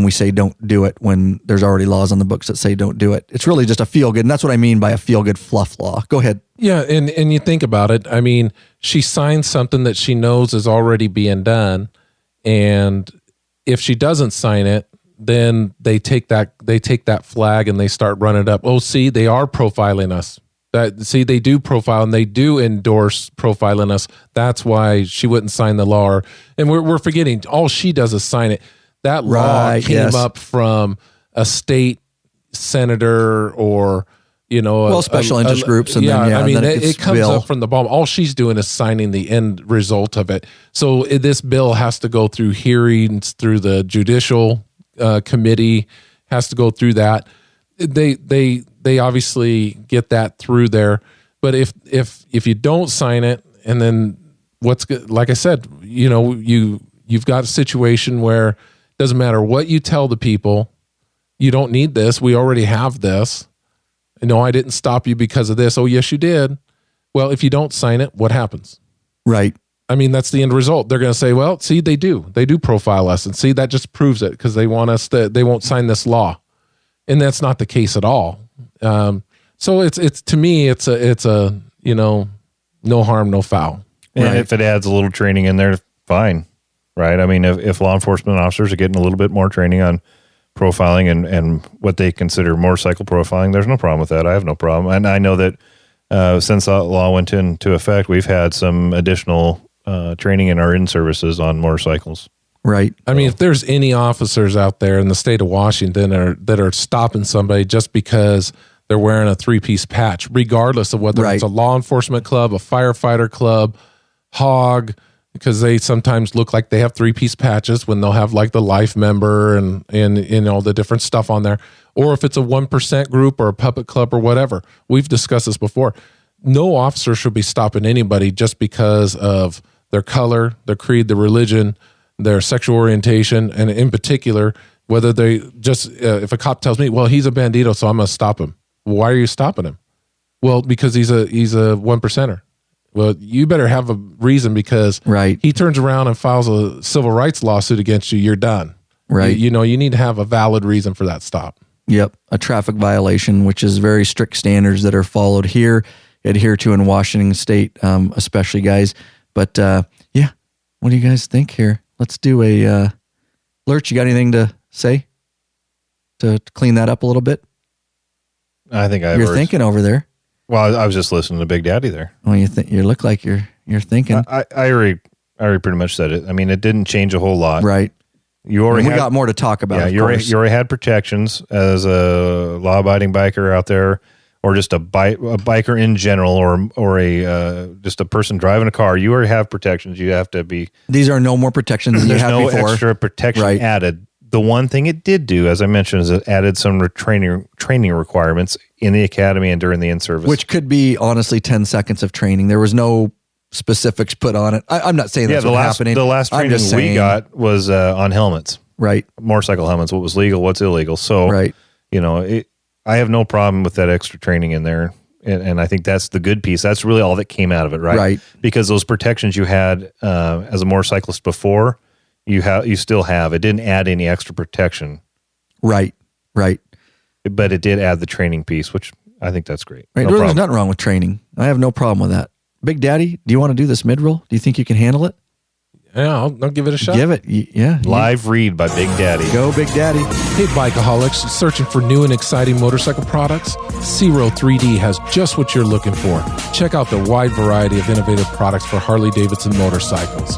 we say don't do it when there's already laws on the books that say don't do it. It's really just a feel good, and that's what I mean by a feel good fluff law. Go ahead. Yeah, and you think about it. I mean, she signed something that she knows is already being done, and if she doesn't sign it, then they take that flag and they start running it up. Oh, see, they are profiling us. They do profile and they do endorse profiling us. That's why she wouldn't sign the law. And we're forgetting all she does is sign it. That law came up from a state senator or special interest groups. And it comes up from the bottom. All she's doing is signing the end result of it. So this bill has to go through hearings through the judicial committee, has to go through that. They obviously get that through there. But if you don't sign it, and then what's good, like I said, you've got a situation where it doesn't matter what you tell the people, you don't need this. We already have this. No, I didn't stop you because of this. Oh, yes, you did. Well, if you don't sign it, what happens? Right. I mean, that's the end result. They're going to say, well, see, they do profile us, and see, that just proves it because they want us they won't sign this law. And that's not the case at all. So it's to me, it's a no harm, no foul. And if it adds a little training in there, fine. Right. I mean, if law enforcement officers are getting a little bit more training on profiling and what they consider motorcycle profiling, there's no problem with that. I have no problem. And I know that since that law went into effect, we've had some additional training in our in-services on motorcycles. Right. I mean, if there's any officers out there in the state of Washington that are stopping somebody just because they're wearing a 3-piece patch, regardless of whether it's a law enforcement club, a firefighter club, HOG, because they sometimes look like they have 3-piece patches when they'll have like the life member and the different stuff on there. Or if it's a 1% group or a puppet club or whatever. We've discussed this before. No officer should be stopping anybody just because of their color, their creed, their religion, their sexual orientation, and in particular, whether they just, if a cop tells me, well, he's a bandito, so I'm going to stop him. Why are you stopping him? Well, because he's a 1%er. Well, you better have a reason because he turns around and files a civil rights lawsuit against you, you're done. Right. You need to have a valid reason for that stop. Yep. A traffic violation, which is very strict standards that are followed here, adhered to in Washington State, especially, guys. But yeah, what do you guys think here? Let's do a Lurch. You got anything to say to clean that up a little bit? I think you're thinking over there. Well, I was just listening to Big Daddy there. Well, you look like you're thinking. I already pretty much said it. I mean, it didn't change a whole lot. Right. You already we got more to talk about. Yeah, you already had protections as a law-abiding biker out there, or just a biker in general, or a just a person driving a car. You already have protections. You have to be. These are no more protections than you had before. There's no extra protection added. The one thing it did do, as I mentioned, is it added some training requirements in the academy and during the in-service. Which could be, honestly, 10 seconds of training. There was no specifics put on it. I'm not saying that's what's happening. The last training we got was on helmets. Right. Motorcycle helmets, what was legal, what's illegal. So, I have no problem with that extra training in there. And I think that's the good piece. That's really all that came out of it, right? Right. Because those protections you had as a motorcyclist before, you still have. It didn't add any extra protection. Right. But it did add the training piece, which I think that's great. Right. There's nothing wrong with training. I have no problem with that. Big Daddy, do you want to do this mid-roll? Do you think you can handle it? Yeah, I'll give it a shot. Give it. Yeah. Live read by Big Daddy. Go, Big Daddy. Hey, Bikeaholics, searching for new and exciting motorcycle products? Zero 3D has just what you're looking for. Check out the wide variety of innovative products for Harley-Davidson motorcycles.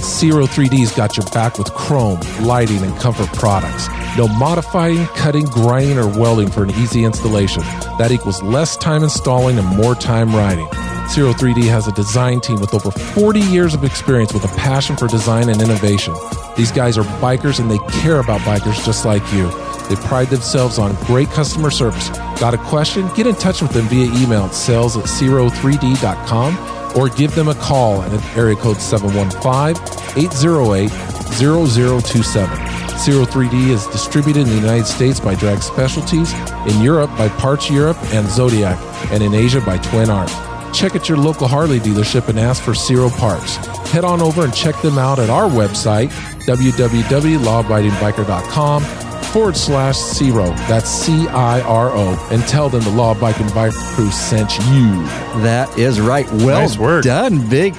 Zero 3D's got your back with chrome, lighting, and comfort products. No modifying, cutting, grinding, or welding for an easy installation. That equals less time installing and more time riding. Zero 3D has a design team with over 40 years of experience with a passion for design and innovation. These guys are bikers and they care about bikers just like you. They pride themselves on great customer service. Got a question? Get in touch with them via email at sales@zero3d.com or give them a call at area code 715-808-0027. Zero 3D is distributed in the United States by Drag Specialties, in Europe by Parts Europe and Zodiac, and in Asia by Twin Art. Check at your local Harley dealership and ask for Zero Parts. Head on over and check them out at our website, www.lawabidingbiker.com/Zero. That's CIRO. And tell them the Law Abiding Biker Crew sent you. That is right. Well nice work. Done, Big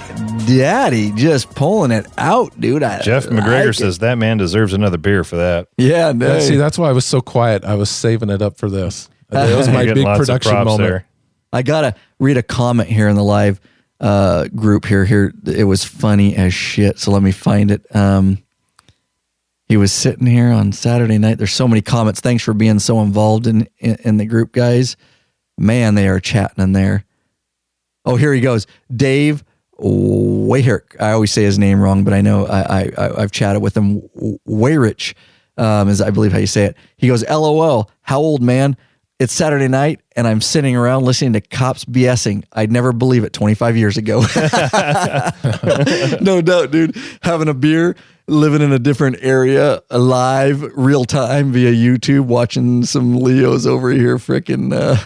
Daddy. Just pulling it out, dude. Jeff McGregor says that man deserves another beer for that. Yeah, no. See, that's why I was so quiet. I was saving it up for this. That was my big production moment. There. I gotta read a comment here in the live group here. It was funny as shit. So let me find it. He was sitting here on Saturday night. There's so many comments. Thanks for being so involved in the group, guys. Man, they are chatting in there. Oh, here he goes. Dave Wayhirk. I always say his name wrong, but I know I've chatted with him. Wayrich is, I believe, how you say it. He goes, LOL, how old, man? It's Saturday night, and I'm sitting around listening to cops BSing. I'd never believe it 25 years ago. No doubt, dude. Having a beer, living in a different area, live, real time via YouTube, watching some Leos over here freaking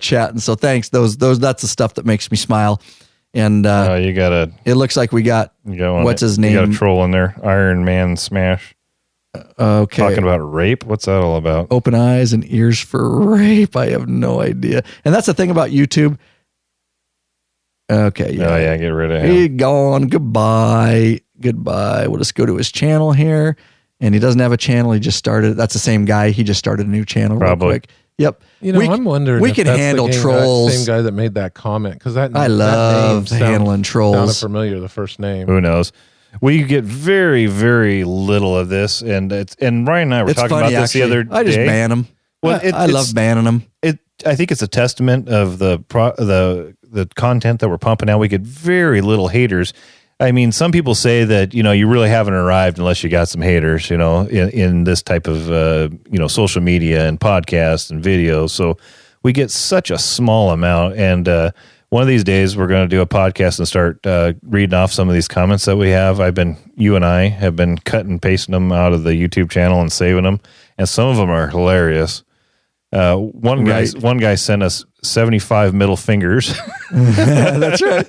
chatting. So thanks. Those that's the stuff that makes me smile. And it looks like we got what's his name? You got a troll in there. Iron Man Smash. Okay. Talking about rape? What's that all about? Open eyes and ears for rape. I have no idea. And that's the thing about YouTube. Okay. Yeah. Oh, yeah. Get rid of him. He gone. Goodbye. We'll just go to his channel here. And he doesn't have a channel. He just started. That's the same guy. He just started a new channel Probably. real quick. Yep. I'm wondering we can handle trolls. Same guy that made that comment, because I love handling trolls. Sounded familiar. The first name. Who knows? We get very, very little of this, and Ryan and I were talking about this the other day. I just ban them. Well, I love banning them. I think it's a testament of the content that we're pumping out. We get very little haters. I mean, some people say that you really haven't arrived unless you got some haters. In this type of social media and podcasts and videos. So we get such a small amount, and one of these days we're going to do a podcast and start reading off some of these comments that we have. You and I have been cutting and pasting them out of the YouTube channel and saving them, and some of them are hilarious. One guy sent us 75 middle fingers. That's right.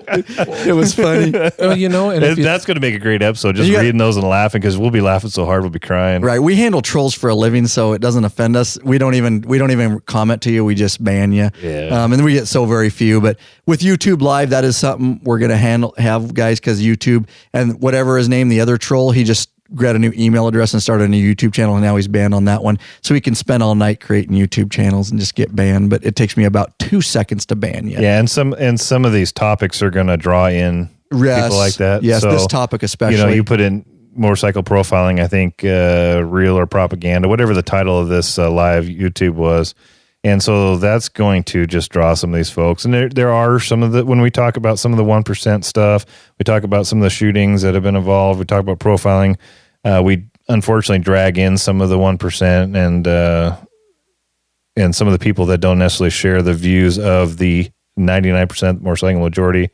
It was funny. And that's going to make a great episode. Just reading those and laughing, because we'll be laughing so hard we'll be crying. Right. We handle trolls for a living, so it doesn't offend us. We don't even comment to you. We just ban you. Yeah. And we get so very few. But with YouTube Live, that is something we're going to have, guys, because YouTube and whatever his name, the other troll, he just got a new email address and started a new YouTube channel, and now he's banned on that one. So he can spend all night creating YouTube channels and just get banned. But it takes me about 2 seconds to ban you. Yeah, and some of these topics are going to draw in people like that. Yes, so, this topic especially. You put in motorcycle profiling, I think real or propaganda, whatever the title of this live YouTube was. And so that's going to just draw some of these folks. And there are some of when we talk about some of the 1% stuff, we talk about some of the shootings that have been involved, we talk about profiling. We unfortunately drag in some of the 1% and some of the people that don't necessarily share the views of the 99% motorcycle majority.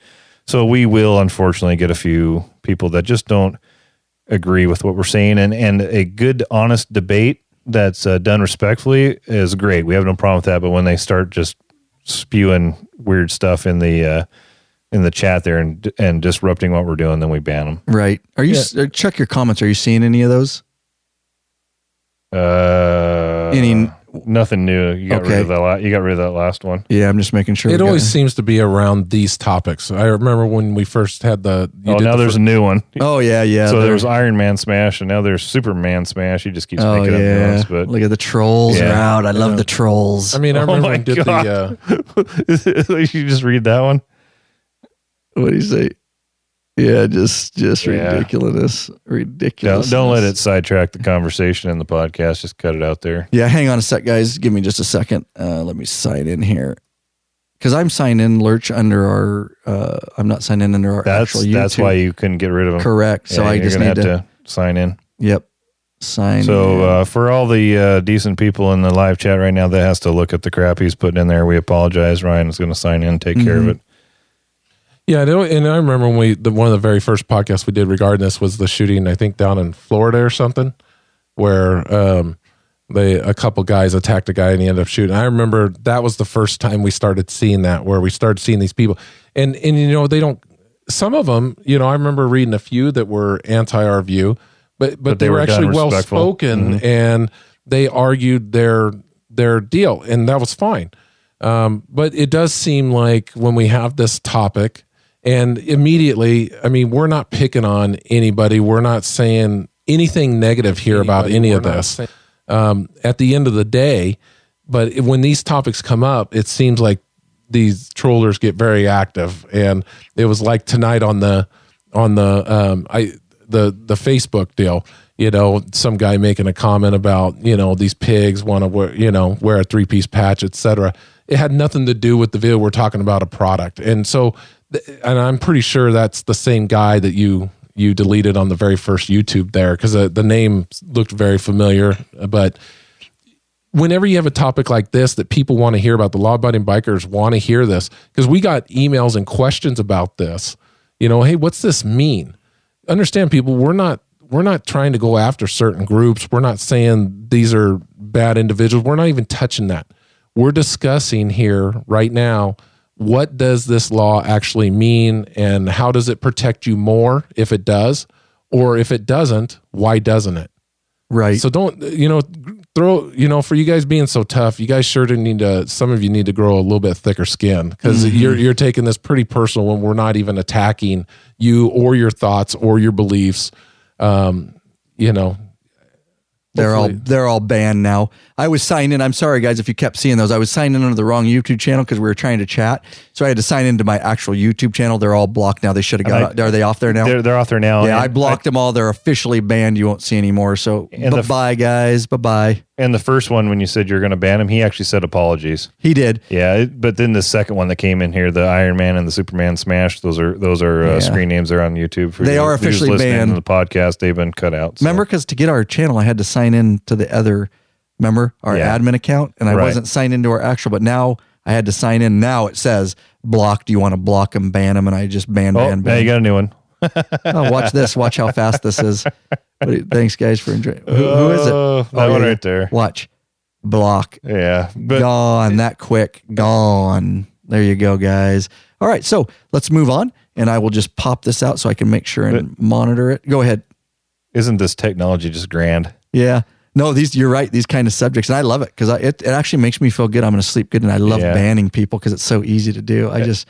So we will unfortunately get a few people that just don't agree with what we're saying. And a good, honest debate that's done respectfully is great. We have no problem with that. But when they start just spewing weird stuff in the chat there and disrupting what we're doing, then we ban them. Right. Are you check your comments? Are you seeing any of those? Nothing new. You got rid of that. You got rid of that last one. Yeah, I'm just making sure. It always seems to be around these topics. I remember when we first had now there's a new one. Oh yeah. So there was Iron Man Smash, and now there's Superman Smash. He just keeps making up new ones. But look at the trolls are out. I love the trolls. I mean, I remember when did you just read that one? What do you say? Yeah, just ridiculous. Don't let it sidetrack the conversation in the podcast. Just cut it out there. Yeah, hang on a sec, guys. Give me just a second. Let me sign in here. Because I'm signed in, Lurch, under our... I'm not signed in under our actual YouTube. That's why you couldn't get rid of them. Correct. So I just need to sign in. Yep. Sign in. For all the decent people in the live chat right now that has to look at the crap he's putting in there, we apologize. Ryan is going to sign in, take care of it. Yeah, and I remember when one of the very first podcasts we did regarding this was the shooting, I think down in Florida or something, where a couple guys attacked a guy and he ended up shooting. I remember that was the first time we started seeing that, where we started seeing these people, and they don't. Some of them, I remember reading a few that were anti our view, but they were actually well spoken, and they argued their deal, and that was fine. But it does seem like when we have this topic. And immediately, I mean, we're not picking on anybody. We're not saying anything negative here about any of this. At the end of the day, but when these topics come up, it seems like these trollers get very active. And it was like tonight on the Facebook deal. Some guy making a comment about these pigs want to wear a 3-piece patch, etc. It had nothing to do with the video. We're talking about a product, and so. And I'm pretty sure that's the same guy that you deleted on the very first YouTube there, because the name looked very familiar. But whenever you have a topic like this that people want to hear about, the law-abiding bikers want to hear this, because we got emails and questions about this. Hey, what's this mean? Understand, people, we're not trying to go after certain groups. We're not saying these are bad individuals. We're not even touching that. We're discussing here right now, what does this law actually mean, and how does it protect you more if it does, or if it doesn't, why doesn't it? Right. So don't, throw, for you guys being so tough, you guys sure some of you need to grow a little bit thicker skin, because you're taking this pretty personal when we're not even attacking you or your thoughts or your beliefs. They're all banned now. I was signed in. I'm sorry, guys, if you kept seeing those. I was signed in under the wrong YouTube channel because we were trying to chat. So I had to sign into my actual YouTube channel. They're all blocked now. They should have got. Are they off there now? They're off there now. Yeah, I blocked them all. They're officially banned. You won't see anymore. So bye-bye, guys. Bye-bye. And the first one, when you said you're going to ban him, he actually said apologies. He did. Yeah, but then the second one that came in here, the Iron Man and the Superman Smash, those are screen names. They're on YouTube. They are officially banned. To the podcast, they've been cut out. So. Remember, because to get our channel, I had to sign in to the other, our admin account, and I wasn't signed into our actual, but now I had to sign in. Now it says block. Do you want to block them, ban them? And I just ban. Now you got a new one. Watch this. Watch how fast this is. Thanks, guys, for enjoying. Who is it? That one right there. Watch. block. Yeah. But Gone that quick. Gone. There you go, guys. All right. So let's move on. And I will just pop this out so I can make sure and monitor it. Go ahead. isn't this technology just grand? Yeah. No, you're right. These kind of subjects. And I love it because it actually makes me feel good. I'm going to sleep good. And I love banning people because it's so easy to do. I just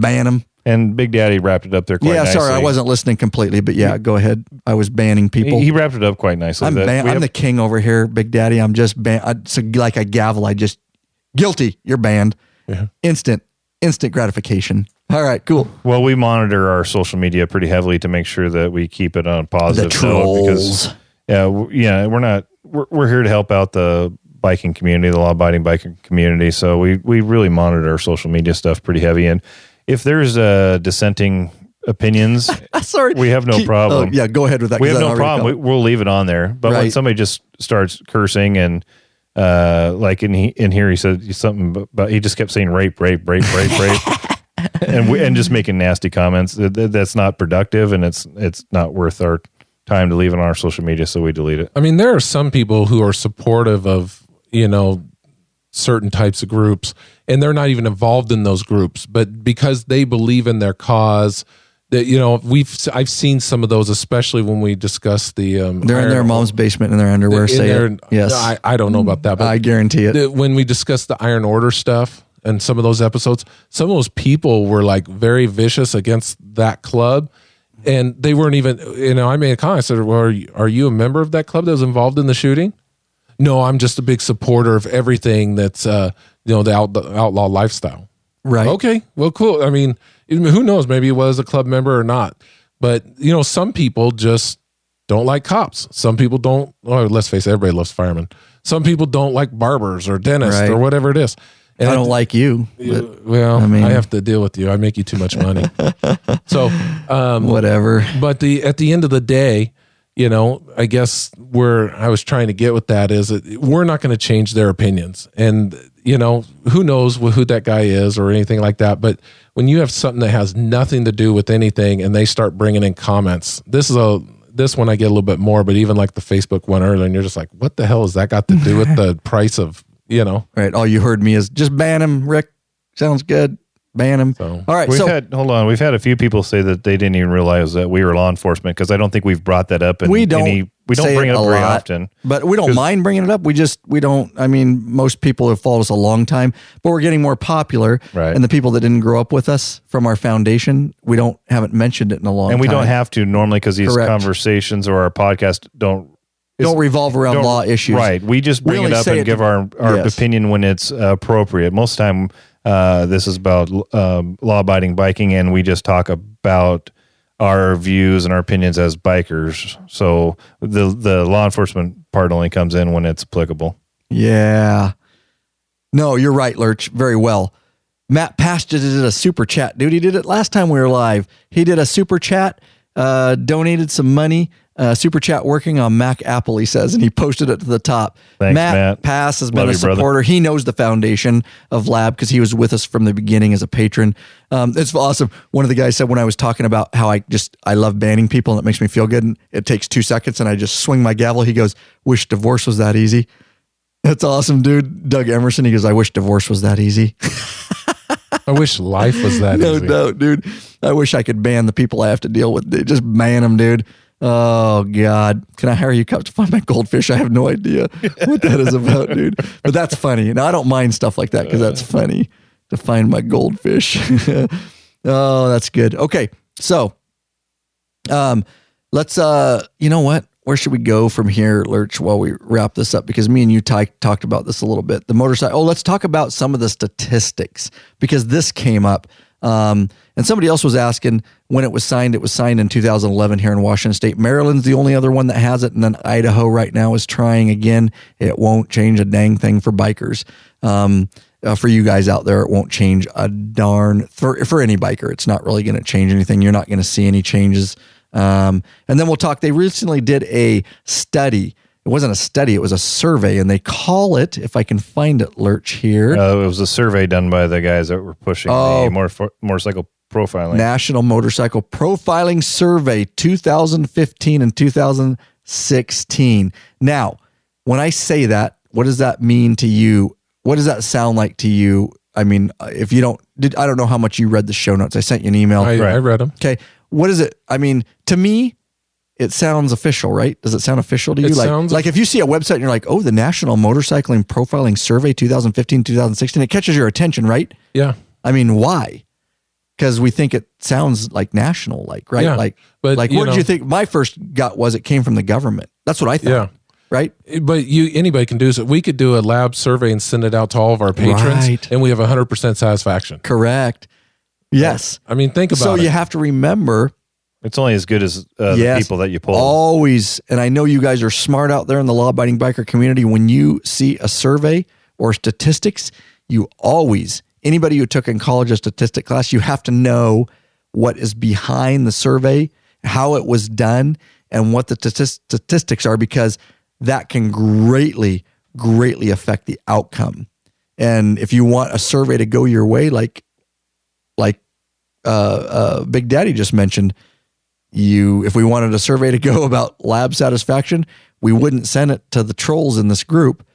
ban them. And Big Daddy wrapped it up there quite nicely. Sorry, I wasn't listening completely, but go ahead. I was banning people. He wrapped it up quite nicely. I'm the king over here, Big Daddy. I'm just banned. So like a gavel, guilty. You're banned. Yeah. Instant gratification. All right, cool. Well, we monitor our social media pretty heavily to make sure that we keep it on a positive note because we're here to help out the biking community, the law-abiding biking community. So we really monitor our social media stuff pretty heavy. And if there's dissenting opinions, sorry, we have no problem. Go ahead with that. We have no problem. We'll leave it on there. But when somebody just starts cursing and like in here, he said something about he just kept saying rape, and just making nasty comments. That's not productive, and it's not worth our time to leave it on our social media. So we delete it. I mean, there are some people who are supportive of certain types of groups, and they're not even involved in those groups, but because they believe in their cause, that I've seen some of those, especially when we discuss the they're in their mom's basement in their underwear. Yes, I don't know about that, but I guarantee it. When we discuss the Iron Order stuff and some of those episodes, some of those people were like very vicious against that club, and they weren't even. I made a comment. I said, "Well, are you a member of that club that was involved in the shooting?" No, I'm just a big supporter of everything that's the outlaw lifestyle. Right. Okay. Well, cool. I mean, who knows? Maybe he was a club member or not. But some people just don't like cops. Some people don't. Or let's face it, everybody loves firemen. Some people don't like barbers or dentists or whatever it is. And I don't like you. Well, I have to deal with you. I make you too much money. So whatever. But at the end of the day, I guess where I was trying to get with that is that we're not going to change their opinions. And, who knows who that guy is or anything like that. But when you have something that has nothing to do with anything and they start bringing in comments, this one I get a little bit more, but even like the Facebook one earlier, and you're just like, what the hell has that got to do with the price of, Right. All you heard me is just ban him, Rick. Sounds good. Ban him. So, all right. We've had a few people say that they didn't even realize that we were law enforcement because I don't think we've brought that up. We don't bring it up very often, but we don't mind bringing it up. We don't. I mean, most people have followed us a long time, but we're getting more popular. Right. And the people that didn't grow up with us from our foundation, haven't mentioned it in a long time. And we don't have to normally because these conversations or our podcast don't revolve around law issues. Right. We just bring it up and give our opinion when it's appropriate. Most of the time, this is about law-abiding biking, and we just talk about our views and our opinions as bikers. So the law enforcement part only comes in when it's applicable. Yeah. No, you're right, Lurch. Very well. Matt Pash did a super chat, dude. He did it last time we were live. He did a super chat, donated some money. Super chat working on Mac Apple, he says, and he posted it to the top. Thanks, Matt. Pass has been a supporter. He knows the foundation of Lab because he was with us from the beginning as a patron. It's awesome. One of the guys said when I was talking about how I love banning people and it makes me feel good, and it takes 2 seconds and I just swing my gavel. He goes, "Wish divorce was that easy." That's awesome, dude. Doug Emerson, he goes, "I wish divorce was that easy." I wish life was that easy. No doubt, dude. I wish I could ban the people I have to deal with. Just ban them, dude. Oh, God. Can I hire you to find my goldfish? I have no idea what that is about, dude. But that's funny. Now, I don't mind stuff like that because that's funny to find my goldfish. Oh, that's good. Okay. So, let's, you know what? Where should we go from here, Lurch, while we wrap this up? Because me and you talked about this a little bit. The motorcycle. Oh, let's talk about some of the statistics because this came up. And somebody else was asking when it was signed. It was signed in 2011 here in Washington State. Maryland's the only other one that has it. And then Idaho right now is trying again. It won't change a dang thing for bikers. For you guys out there, it won't change a darn for any biker. It's not really going to change anything. You're not going to see any changes. And then we'll talk. They recently did a study. It wasn't a study, it was a survey, and they call it, if I can find it, Lurch, here. It was a survey done by the guys that were pushing the motorcycle profiling. National Motorcycle Profiling Survey 2015 and 2016. Now, when I say that, what does that mean to you? What does that sound like to you? I mean, if you don't, I don't know how much you read the show notes. I sent you an email. I read them. Okay. What is it? I mean, to me, it sounds official, right? Does it sound official to you? Like if you see a website and you're like, oh, the National Motorcycling Profiling Survey 2015, 2016, it catches your attention, right? Yeah. I mean, why? Because we think it sounds like national, like, right? Yeah, Where did you think? My first gut was it came from the government. That's what I thought. Yeah. Right. But anybody can do so. We could do a lab survey and send it out to all of our patrons, and we have 100% satisfaction. Correct. Yes. I mean, think about it. So you have to remember, It's only as good as the people that you pull. Always, and I know you guys are smart out there in the law-abiding biker community. When you see a survey or statistics, you always, anybody who took in college a statistic class, you have to know what is behind the survey, how it was done, and what the statistics are, because that can greatly, greatly affect the outcome. And if you want a survey to go your way, like Big Daddy just mentioned, if we wanted a survey to go about lab satisfaction, we wouldn't send it to the trolls in this group,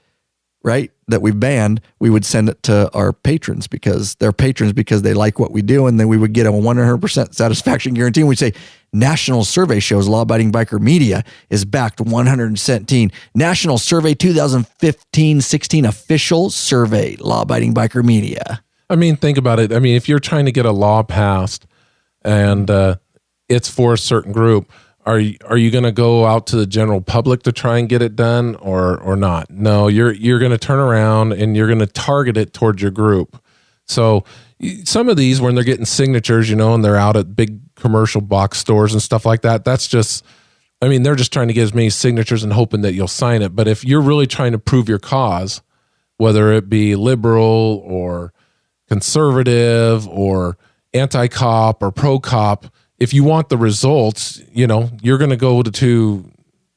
right? That we've banned. We would send it to our patrons because they're patrons because they like what we do. And then we would get a 100% satisfaction guarantee. And we'd say, National Survey shows Law-Abiding Biker Media is backed 117. National Survey 2015-16 official survey, Law-Abiding Biker Media. I mean, think about it. I mean, if you're trying to get a law passed and it's for a certain group, are you going to go out to the general public to try and get it done or not? No, you're going to turn around and you're going to target it towards your group. So some of these, when they're getting signatures, and they're out at big commercial box stores and stuff like that, that's just, I mean, they're just trying to get as many signatures and hoping that you'll sign it. But if you're really trying to prove your cause, whether it be liberal or conservative or anti-cop or pro-cop, if you want the results, you're going to go to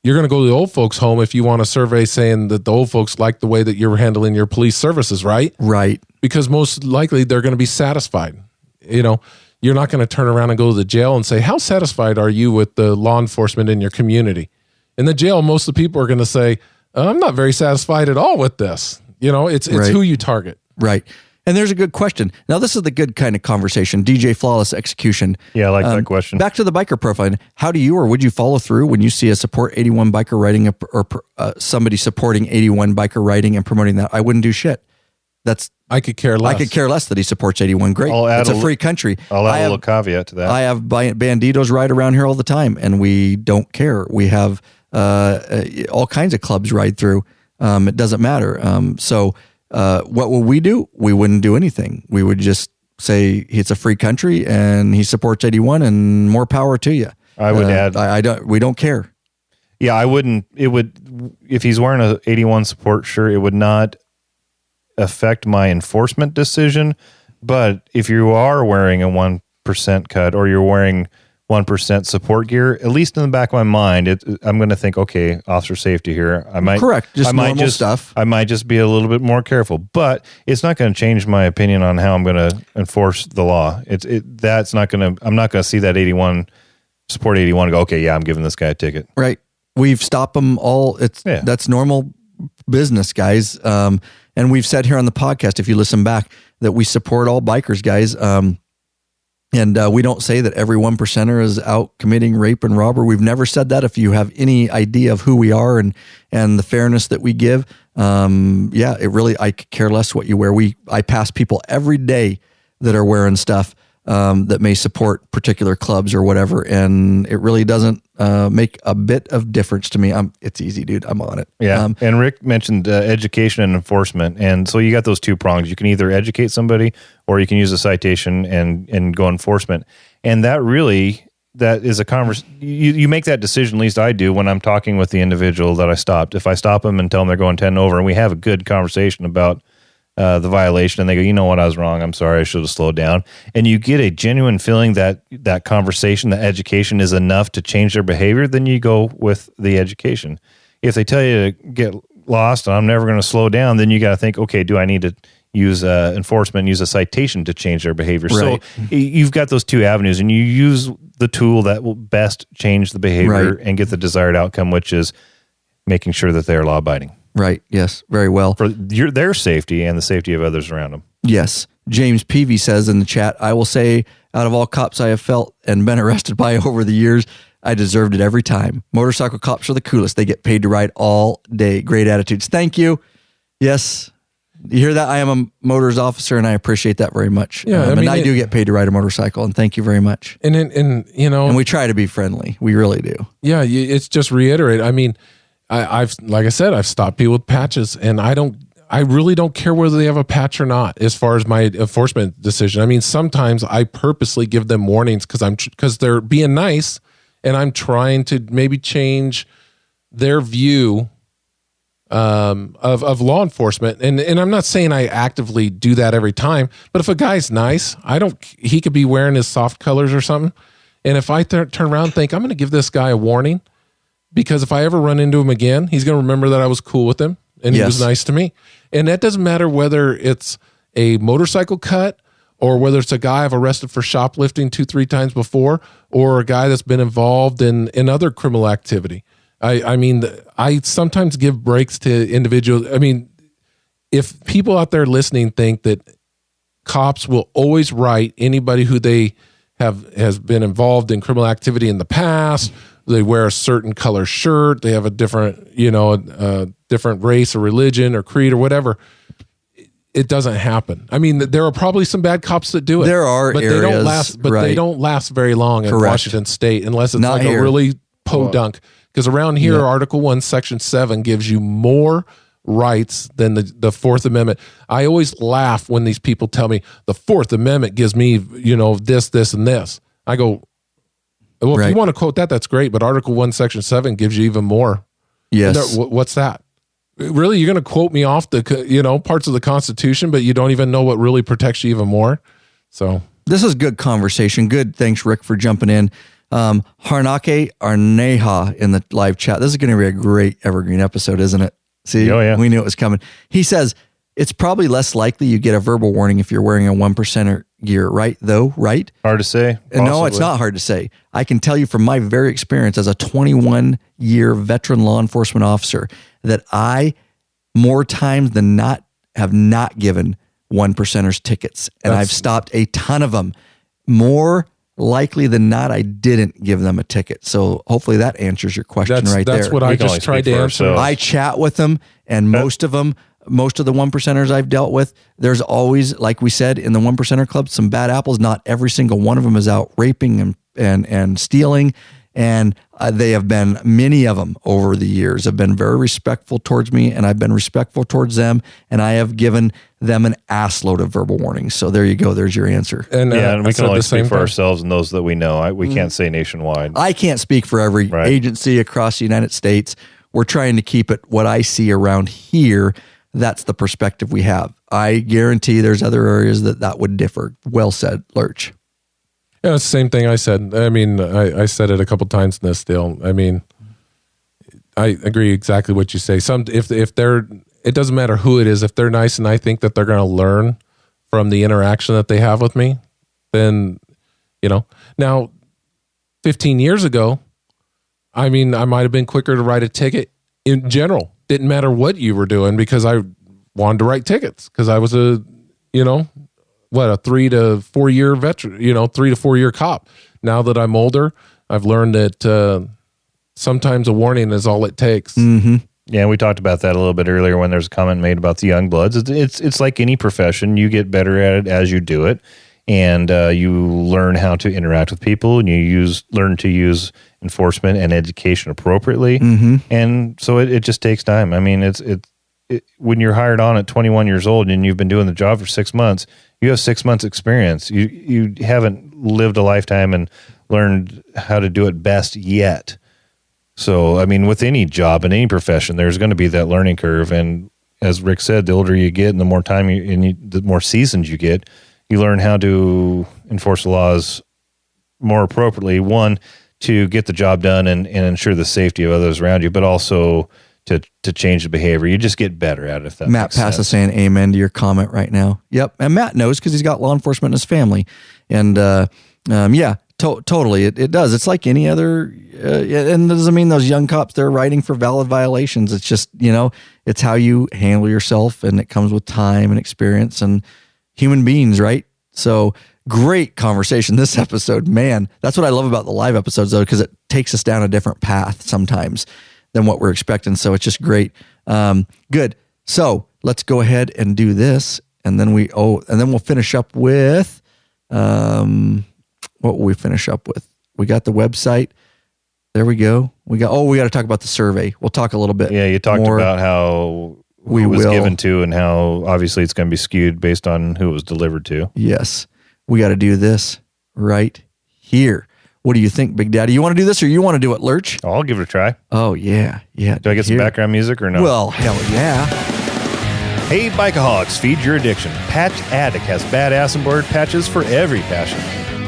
the old folks' home if you want a survey saying that the old folks like the way that you're handling your police services, right? Right. Because most likely they're going to be satisfied. You're not going to turn around and go to the jail and say, how satisfied are you with the law enforcement in your community? In the jail, most of the people are going to say, I'm not very satisfied at all with this. It's Right. who you target. Right. And there's a good question. Now, this is the good kind of conversation. DJ Flawless Execution. Yeah, I like that question. Back to the biker profiling. How do you or would you follow through when you see a support 81 biker riding or somebody supporting 81 biker riding and promoting that? I wouldn't do shit. I could care less. I could care less that he supports 81. Great. It's a free country. I'll add a little caveat to that. I have banditos ride around here all the time, and we don't care. We have all kinds of clubs ride through. It doesn't matter. So what would we do? We wouldn't do anything. We would just say it's a free country and he supports 81 and more power to you. I would add. We don't care. Yeah, I wouldn't. It would, if he's wearing a 81 support shirt, it would not affect my enforcement decision. But if you are wearing a 1% cut or you're wearing 1% support gear, at least in the back of my mind, I'm going to think, okay, officer safety here. I might correct, just normal stuff. I might just be a little bit more careful, but it's not going to change my opinion on how I'm going to enforce the law. That's not going to. I'm not going to see that 81 support 81 and go, okay, yeah, I'm giving this guy a ticket. Right. We've stopped them all. That's normal business, guys. And we've said here on the podcast, if you listen back, that we support all bikers, guys. And we don't say that every 1%er is out committing rape and robbery. We've never said that. If you have any idea of who we are and the fairness that we give, I could care less what you wear. I pass people every day that are wearing stuff that may support particular clubs or whatever, and it really doesn't make a bit of difference to me. It's easy, dude. I'm on it. Yeah. And Rick mentioned education and enforcement, and so you got those two prongs. You can either educate somebody, or you can use a citation and go enforcement. And that is a conversation. You make that decision. At least I do when I'm talking with the individual that I stopped. If I stop them and tell them they're going 10 over, and we have a good conversation about the violation, and they go, you know what, I was wrong. I'm sorry. I should have slowed down. And you get a genuine feeling that conversation, that education is enough to change their behavior, then you go with the education. If they tell you to get lost and I'm never going to slow down, then you got to think, okay, do I need to use enforcement, use a citation to change their behavior? Right. So you've got those two avenues, and you use the tool that will best change the behavior and get the desired outcome, which is making sure that they are law abiding. Right. Yes. Very well. for their safety and the safety of others around them. Yes. James Peavy says in the chat, I will say, out of all cops I have felt and been arrested by over the years, I deserved it every time. Motorcycle cops are the coolest. They get paid to ride all day. Great attitudes. Thank you. Yes. You hear that? I am a motors officer, and I appreciate that very much. Yeah, and I do get paid to ride a motorcycle, and thank you very much. And you know, And we try to be friendly. We really do. yeah, it's just reiterate. I mean, I've like I said, I've stopped people with patches, and I really don't care whether they have a patch or not as far as my enforcement decision. I mean, sometimes I purposely give them warnings because they're being nice, and I'm trying to maybe change their view of law enforcement. And I'm not saying I actively do that every time, but if a guy's nice, he could be wearing his soft colors or something. And if I turn around and think I'm going to give this guy a warning, because if I ever run into him again, he's going to remember that I was cool with him and he was nice to me. And that doesn't matter whether it's a motorcycle cut or whether it's a guy I've arrested for shoplifting 2-3 times before, or a guy that's been involved in other criminal activity. I mean, I sometimes give breaks to individuals. I mean, if people out there listening think that cops will always write anybody who they has been involved in criminal activity in the past, they wear a certain color shirt, they have a different, different race or religion or creed or whatever, it doesn't happen. I mean, there are probably some bad cops that do it. There are but areas, they don't last. But they don't last very long in Washington State unless it's Not like here. a really podunk. Because around here, Article 1, Section 7 gives you more rights than the Fourth Amendment. I always laugh when these people tell me the Fourth Amendment gives me, this, this, and this. I go, well, if you want to quote that, that's great. But Article 1, Section 7 gives you even more. Yes. What's that? Really? You're going to quote me off the, parts of the Constitution, but you don't even know what really protects you even more? So this is good conversation. Good. Thanks, Rick, for jumping in. Harnake Arneha in the live chat. This is going to be a great evergreen episode, isn't it? See, we knew it was coming. He says, it's probably less likely you get a verbal warning if you're wearing a 1%er gear, right? Right? Hard to say. No, it's not hard to say. I can tell you from my very experience as a 21-year veteran law enforcement officer that I, more times than not, have not given 1%ers tickets. And I've stopped a ton of them. More likely than not, I didn't give them a ticket. So hopefully that answers your question there. That's what I just tried to answer. I chat with them, and most of the 1%ers I've dealt with, there's always, like we said, in the 1%er club, some bad apples. Not every single one of them is out raping and stealing. And they have been, many of them over the years have been very respectful towards me, and I've been respectful towards them, and I have given them an ass load of verbal warnings. So there you go. There's your answer. And we can only speak for ourselves and those that we know. We can't say nationwide. I can't speak for every agency across the United States. We're trying to keep it what I see around here. That's the perspective we have. I guarantee there's other areas that would differ. Well said, Lurch. Yeah, it's the same thing I said. I mean, I said it a couple times in this deal. I mean, I agree exactly what you say. If they're, it doesn't matter who it is. If they're nice and I think that they're going to learn from the interaction that they have with me, then, Now, 15 years ago, I mean, I might have been quicker to write a ticket in general. Didn't matter what you were doing because I wanted to write tickets because I was a 3 to 4 year veteran, 3 to 4 year cop. Now that I'm older, I've learned that sometimes a warning is all it takes. Mm-hmm. Yeah, we talked about that a little bit earlier when there's a comment made about the young bloods. It's like any profession. You get better at it as you do it, and you learn how to interact with people, and you learn to use enforcement and education appropriately. Mm-hmm. And so it just takes time. I mean, when you're hired on at 21 years old and you've been doing the job for 6 months, you have 6 months experience. You haven't lived a lifetime and learned how to do it best yet. So, I mean, with any job in any profession, there's going to be that learning curve. And as Rick said, the older you get and the more time the more seasoned you get, you learn how to enforce the laws more appropriately. One, to get the job done and ensure the safety of others around you, but also to change the behavior. You just get better at it, if that Matt makes sense. Pass is saying amen to your comment right now. Yep. And Matt knows because he's got law enforcement in his family. And Totally. It does. It's like any other, and it doesn't mean those young cops, they're writing for valid violations. It's just, it's how you handle yourself, and it comes with time and experience and human beings, right? So great conversation this episode, man. That's what I love about the live episodes, though, because it takes us down a different path sometimes than what we're expecting. So it's just great. Good. So let's go ahead and do this, and then we'll finish up with, what will we finish up with? We got the website. There we go. We got to talk about the survey. We'll talk a little bit. Yeah, you talked about how who it was given to and how obviously it's going to be skewed based on who it was delivered to. Yes. We got to do this right here. What do you think, Big Daddy? You want to do this or you want to do it, Lurch? I'll give it a try. Oh, yeah. Yeah. Do I get some background music or no? Well, hell yeah. Hey, Bikeaholics, feed your addiction. Patch Addict has badass embroidered patches for every passion.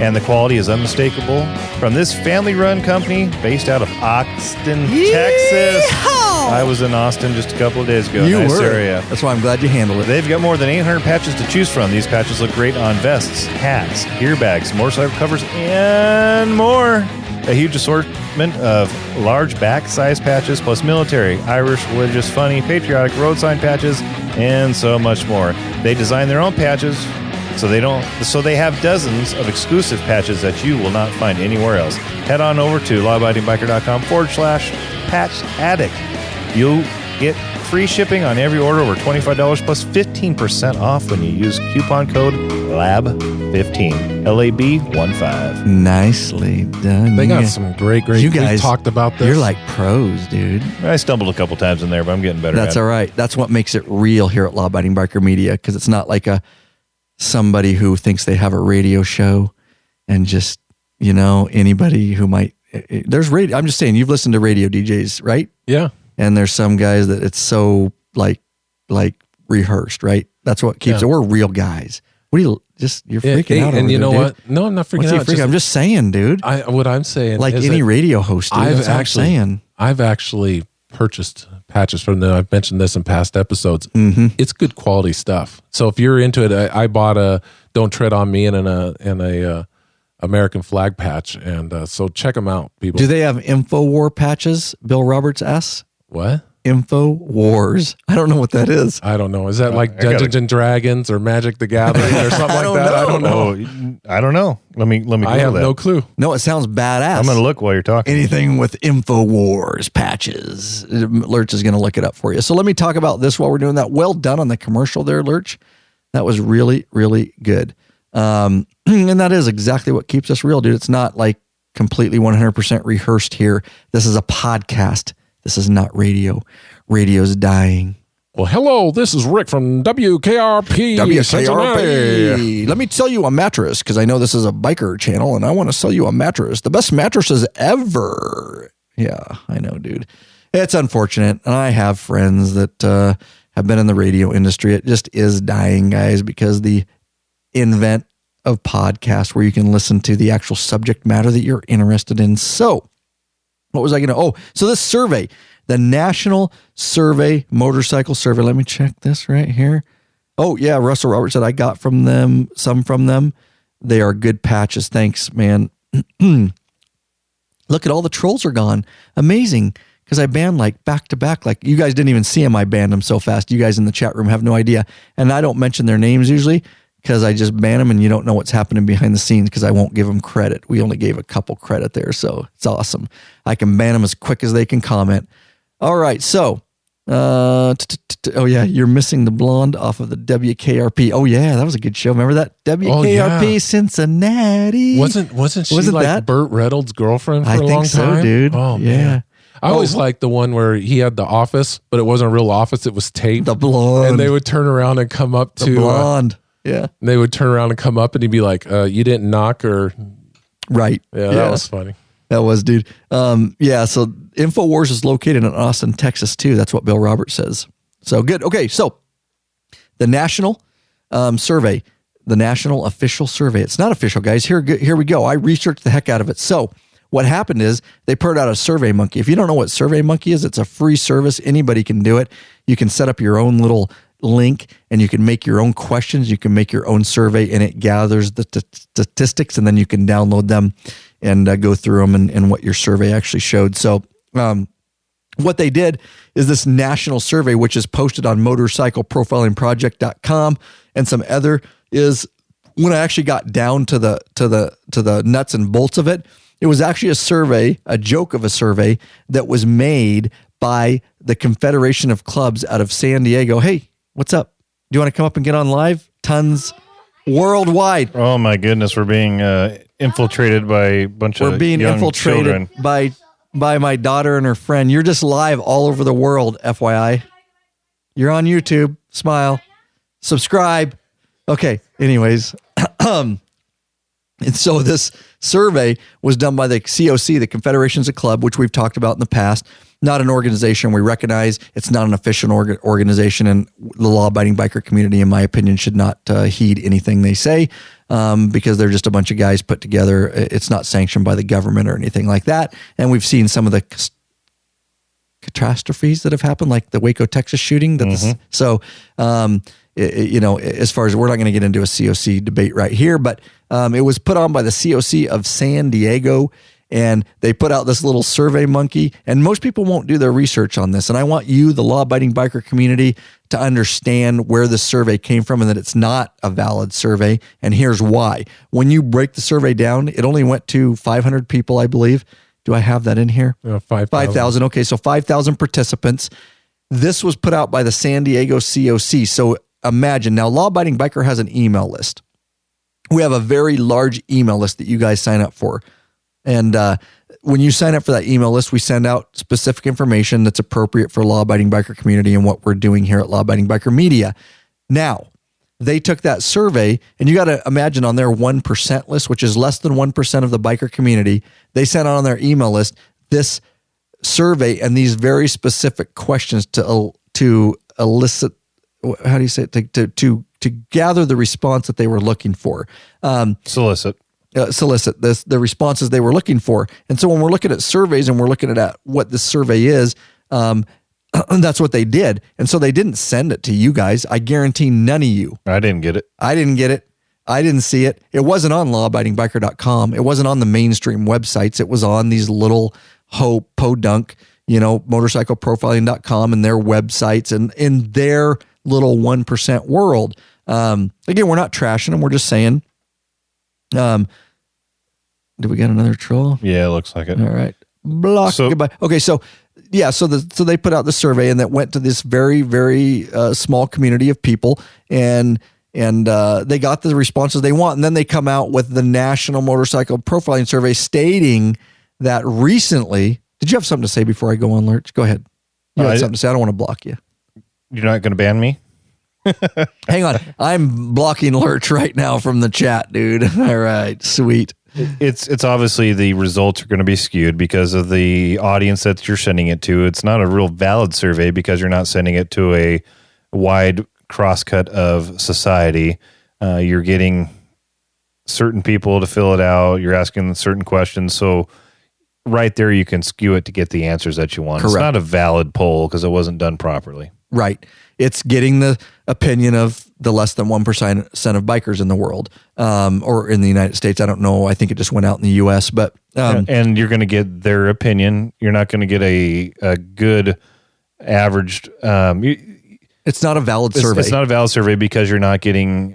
And the quality is unmistakable from this family-run company based out of Austin, Texas. I was in Austin just a couple of days ago. Nice area. That's why I'm glad you handled it. They've got more than 800 patches to choose from. These patches look great on vests, hats, gear bags, motorcycle covers, and more. A huge assortment of large back-size patches, plus military, Irish, religious, funny, patriotic, road sign patches, and so much more. They design their own patches, so they have dozens of exclusive patches that you will not find anywhere else. Head on over to lawabidingbiker.com/patch addict. You'll get free shipping on every order over $25 plus 15% off when you use coupon code LAB15. LAB-15. Nicely done. They got some great. You guys we talked about this. You're like pros, dude. I stumbled a couple times in there, but I'm getting better. That's all right. That's what makes it real here at Law Abiding Biker Media, because it's not like somebody who thinks they have a radio show and just, anybody who might. There's radio. I'm just saying, you've listened to radio DJs, right? Yeah. And there's some guys that it's so like rehearsed, right? That's what keeps it. We're real guys. What do you're freaking out? And you know dude. what? No, I'm not freaking out. I'm just saying, dude. What I'm saying, like any radio host, dude. I've actually purchased patches from them. I've mentioned this in past episodes. Mm-hmm. It's good quality stuff. So if you're into it, I bought a "Don't Tread on Me" and a American flag patch, and so check them out, people. Do they have InfoWar patches? Bill Roberts asks. What? InfoWars. I don't know what that is. I don't know. Is that like Dungeons and Dragons or Magic the Gathering or something like that? I don't know. I don't know. Let me. I have no clue. No, it sounds badass. I'm going to look while you're talking. Anything with InfoWars patches. Lurch is going to look it up for you. So let me talk about this while we're doing that. Well done on the commercial there, Lurch. That was really, really good. And that is exactly what keeps us real, dude. It's not like completely 100% rehearsed here. This is a podcast. This is not radio. Radio's dying. Well, hello, this is Rick from WKRP. WKRP. Let me sell you a mattress, because I know this is a biker channel, and I want to sell you a mattress. The best mattresses ever. Yeah, I know, dude. It's unfortunate, and I have friends that have been in the radio industry. It just is dying, guys, because the invent of podcasts where you can listen to the actual subject matter that you're interested in. So, what was I going to? Oh, so this survey, the National Survey Motorcycle Survey. Let me check this right here. Oh, yeah. Russell Roberts said I got some from them. They are good patches. Thanks, man. Look at all the trolls are gone. Amazing. Because I banned like back to back. Like you guys didn't even see them. I banned them so fast. You guys in the chat room have no idea. And I don't mention their names usually, because I just ban them and you don't know what's happening behind the scenes, because I won't give them credit. We only gave a couple credit there, so it's awesome. I can ban them as quick as they can comment. All right, so, oh yeah, you're missing the blonde off of the WKRP. Oh yeah, that was a good show. Remember that? WKRP Cincinnati. Wasn't she like that? Burt Reynolds' girlfriend for a long time? I think so, dude. Oh, yeah. Man. I always liked the one where he had the office, but it wasn't a real office. It was taped. The blonde. And they would turn around and come up to... The blonde. Yeah. They would turn around and come up and he'd be like, you didn't knock or... Right. Yeah, that was funny. That was, dude. Yeah, so InfoWars is located in Austin, Texas, too. That's what Bill Roberts says. So good. Okay, so the national survey, the national official survey. It's not official, guys. Here we go. I researched the heck out of it. So what happened is they put out a Survey Monkey. If you don't know what Survey Monkey is, it's a free service. Anybody can do it. You can set up your own little link and you can make your own questions. You can make your own survey, and it gathers the statistics, and then you can download them and go through them and what your survey actually showed. So what they did is this national survey, which is posted on motorcycleprofilingproject.com, and some other is when I actually got down to the nuts and bolts of it. It was actually a survey, a joke of a survey that was made by the Confederation of Clubs out of San Diego. Hey, what's up? Do you want to come up and get on live? Tons worldwide. Oh my goodness, we're being infiltrated by a bunch of young children. by my daughter and her friend. You're just live all over the world, FYI. You're on YouTube. Smile. Subscribe. Okay, anyways. And so this survey was done by the COC, the Confederations of Club, which we've talked about in the past. Not an organization we recognize. It's not an official organization, and the law-abiding biker community, in my opinion, should not heed anything they say because they're just a bunch of guys put together. It's not sanctioned by the government or anything like that. And we've seen some of the catastrophes that have happened, like the Waco, Texas shooting. So, as far as, we're not going to get into a COC debate right here, but it was put on by the COC of San Diego, and they put out this little survey monkey, and most people won't do their research on this. And I want you, the law-abiding biker community, to understand where the survey came from and that it's not a valid survey. And here's why. When you break the survey down, it only went to 500 people, I believe. Do I have that in here? 5,000. Okay, so 5,000 participants. This was put out by the San Diego COC. So imagine, now Law Abiding Biker has an email list. We have a very large email list that you guys sign up for. And when you sign up for that email list, we send out specific information that's appropriate for Law Abiding Biker community and what we're doing here at Law Abiding Biker Media. Now, they took that survey, and you got to imagine on their 1% list, which is less than 1% of the biker community, they sent out on their email list this survey and these very specific questions to elicit, how do you say it, to gather the response that they were looking for. Solicit the responses they were looking for. And so when we're looking at surveys and we're looking at what this survey is, that's what they did. And so they didn't send it to you guys. I guarantee none of you. I didn't get it. I didn't see it. It wasn't on lawabidingbiker.com. It wasn't on the mainstream websites. It was on these little podunk, motorcycleprofiling.com and their websites and in their little 1% world. Again, we're not trashing them. We're just saying, did we get another troll? Yeah, it looks like it. All right. Block. Goodbye. Okay. So yeah, so they put out the survey, and that went to this very, very small community of people, and they got the responses they want. And then they come out with the National Motorcycle Profiling Survey stating that recently, did you have something to say before I go on, Lurch? Go ahead. You had something to say. I don't want to block you. You're not going to ban me? Hang on. I'm blocking Lurch right now from the chat, dude. All right. Sweet. It's obviously the results are going to be skewed because of the audience that you're sending it to. It's not a real valid survey because you're not sending it to a wide crosscut of society. You're getting certain people to fill it out. You're asking certain questions. So right there, you can skew it to get the answers that you want. Correct. It's not a valid poll because it wasn't done properly. Right. It's getting the opinion of the less than 1% of bikers in the world, or in the United States. I don't know. I think it just went out in the U.S., but and you're going to get their opinion. You're not going to get a good averaged. It's not a valid survey. It's not a valid survey because you're not getting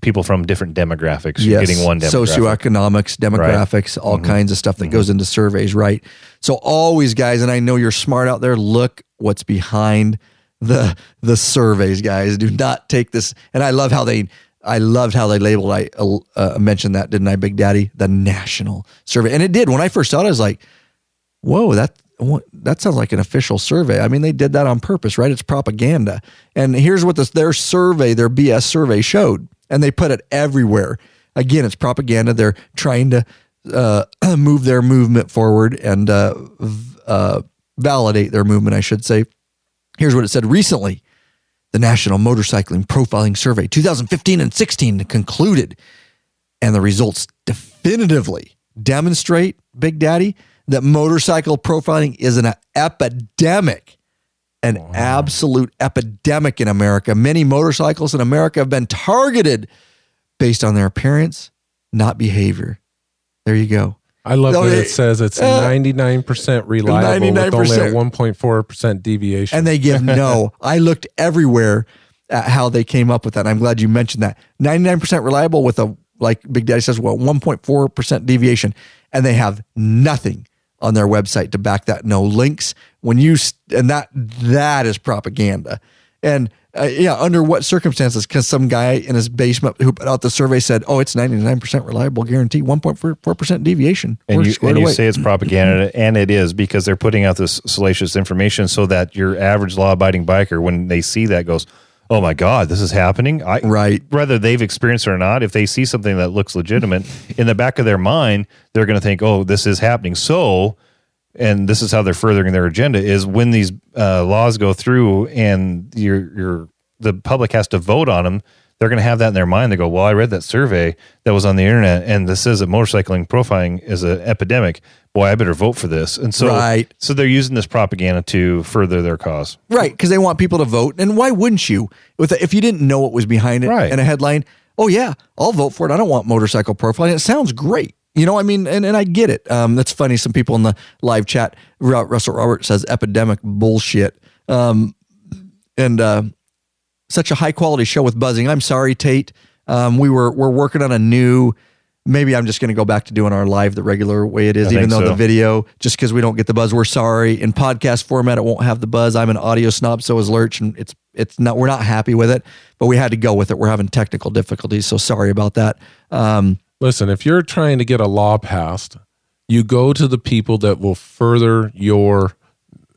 people from different demographics. You're getting one demographic. Socioeconomics, demographics, all kinds of stuff that goes into surveys, right? So always, guys, and I know you're smart out there, look what's behind the surveys, guys. Do not take this. And I loved how they labeled, I mentioned that, didn't I, Big Daddy? The national survey. And it did. When I first saw it, I was like, whoa, that sounds like an official survey. I mean, they did that on purpose, right? It's propaganda. And here's what their BS survey showed. And they put it everywhere. Again, it's propaganda. They're trying to move their movement forward and validate their movement, I should say. Here's what it said. Recently, the National Motorcycling Profiling Survey 2015 and 16 concluded, and the results definitively demonstrate, Big Daddy, that motorcycle profiling is an epidemic an absolute epidemic in America. Many motorcycles in America have been targeted based on their appearance, not behavior. There you go. I love that it says it's 99% reliable 99%. with only a 1.4% deviation. And they give no. I looked everywhere at how they came up with that. And I'm glad you mentioned that. 99% reliable with a, like Big Daddy says, 1.4% deviation. And they have nothing on their website to back that. No links. And that is propaganda. And under what circumstances? Because some guy in his basement who put out the survey said, "Oh, it's 99% reliable, guarantee, 1.4% deviation." And you say it's propaganda, and it is, because they're putting out this salacious information so that your average law-abiding biker, when they see that, goes, "Oh my God, this is happening!" Right. Whether they've experienced it or not, if they see something that looks legitimate, in the back of their mind, they're going to think, "Oh, this is happening." So. And this is how they're furthering their agenda, is when these laws go through and the public has to vote on them, they're going to have that in their mind. They go, well, I read that survey that was on the internet, and this says that motorcycling profiling is an epidemic. Boy, I better vote for this. And so, so they're using this propaganda to further their cause. Right, because they want people to vote. And why wouldn't you? If you didn't know what was behind it and a headline, oh yeah, I'll vote for it. I don't want motorcycle profiling. It sounds great. You know, I mean, and I get it. That's funny. Some people in the live chat, Russell Robert says epidemic bullshit. Such a high quality show with buzzing. I'm sorry, Tate. We're working on a new, maybe I'm just going to go back to doing our live the regular way it is, even though the video, just because we don't get the buzz, we're sorry. In podcast format, it won't have the buzz. I'm an audio snob, so is Lurch, and it's not, we're not happy with it, but we had to go with it. We're having technical difficulties, so sorry about that. Listen, if you're trying to get a law passed, you go to the people that will further your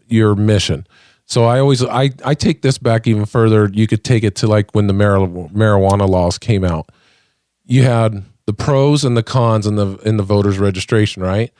mission. So I take this back even further. You could take it to like when the marijuana laws came out. You had the pros and the cons in the voters registration, right?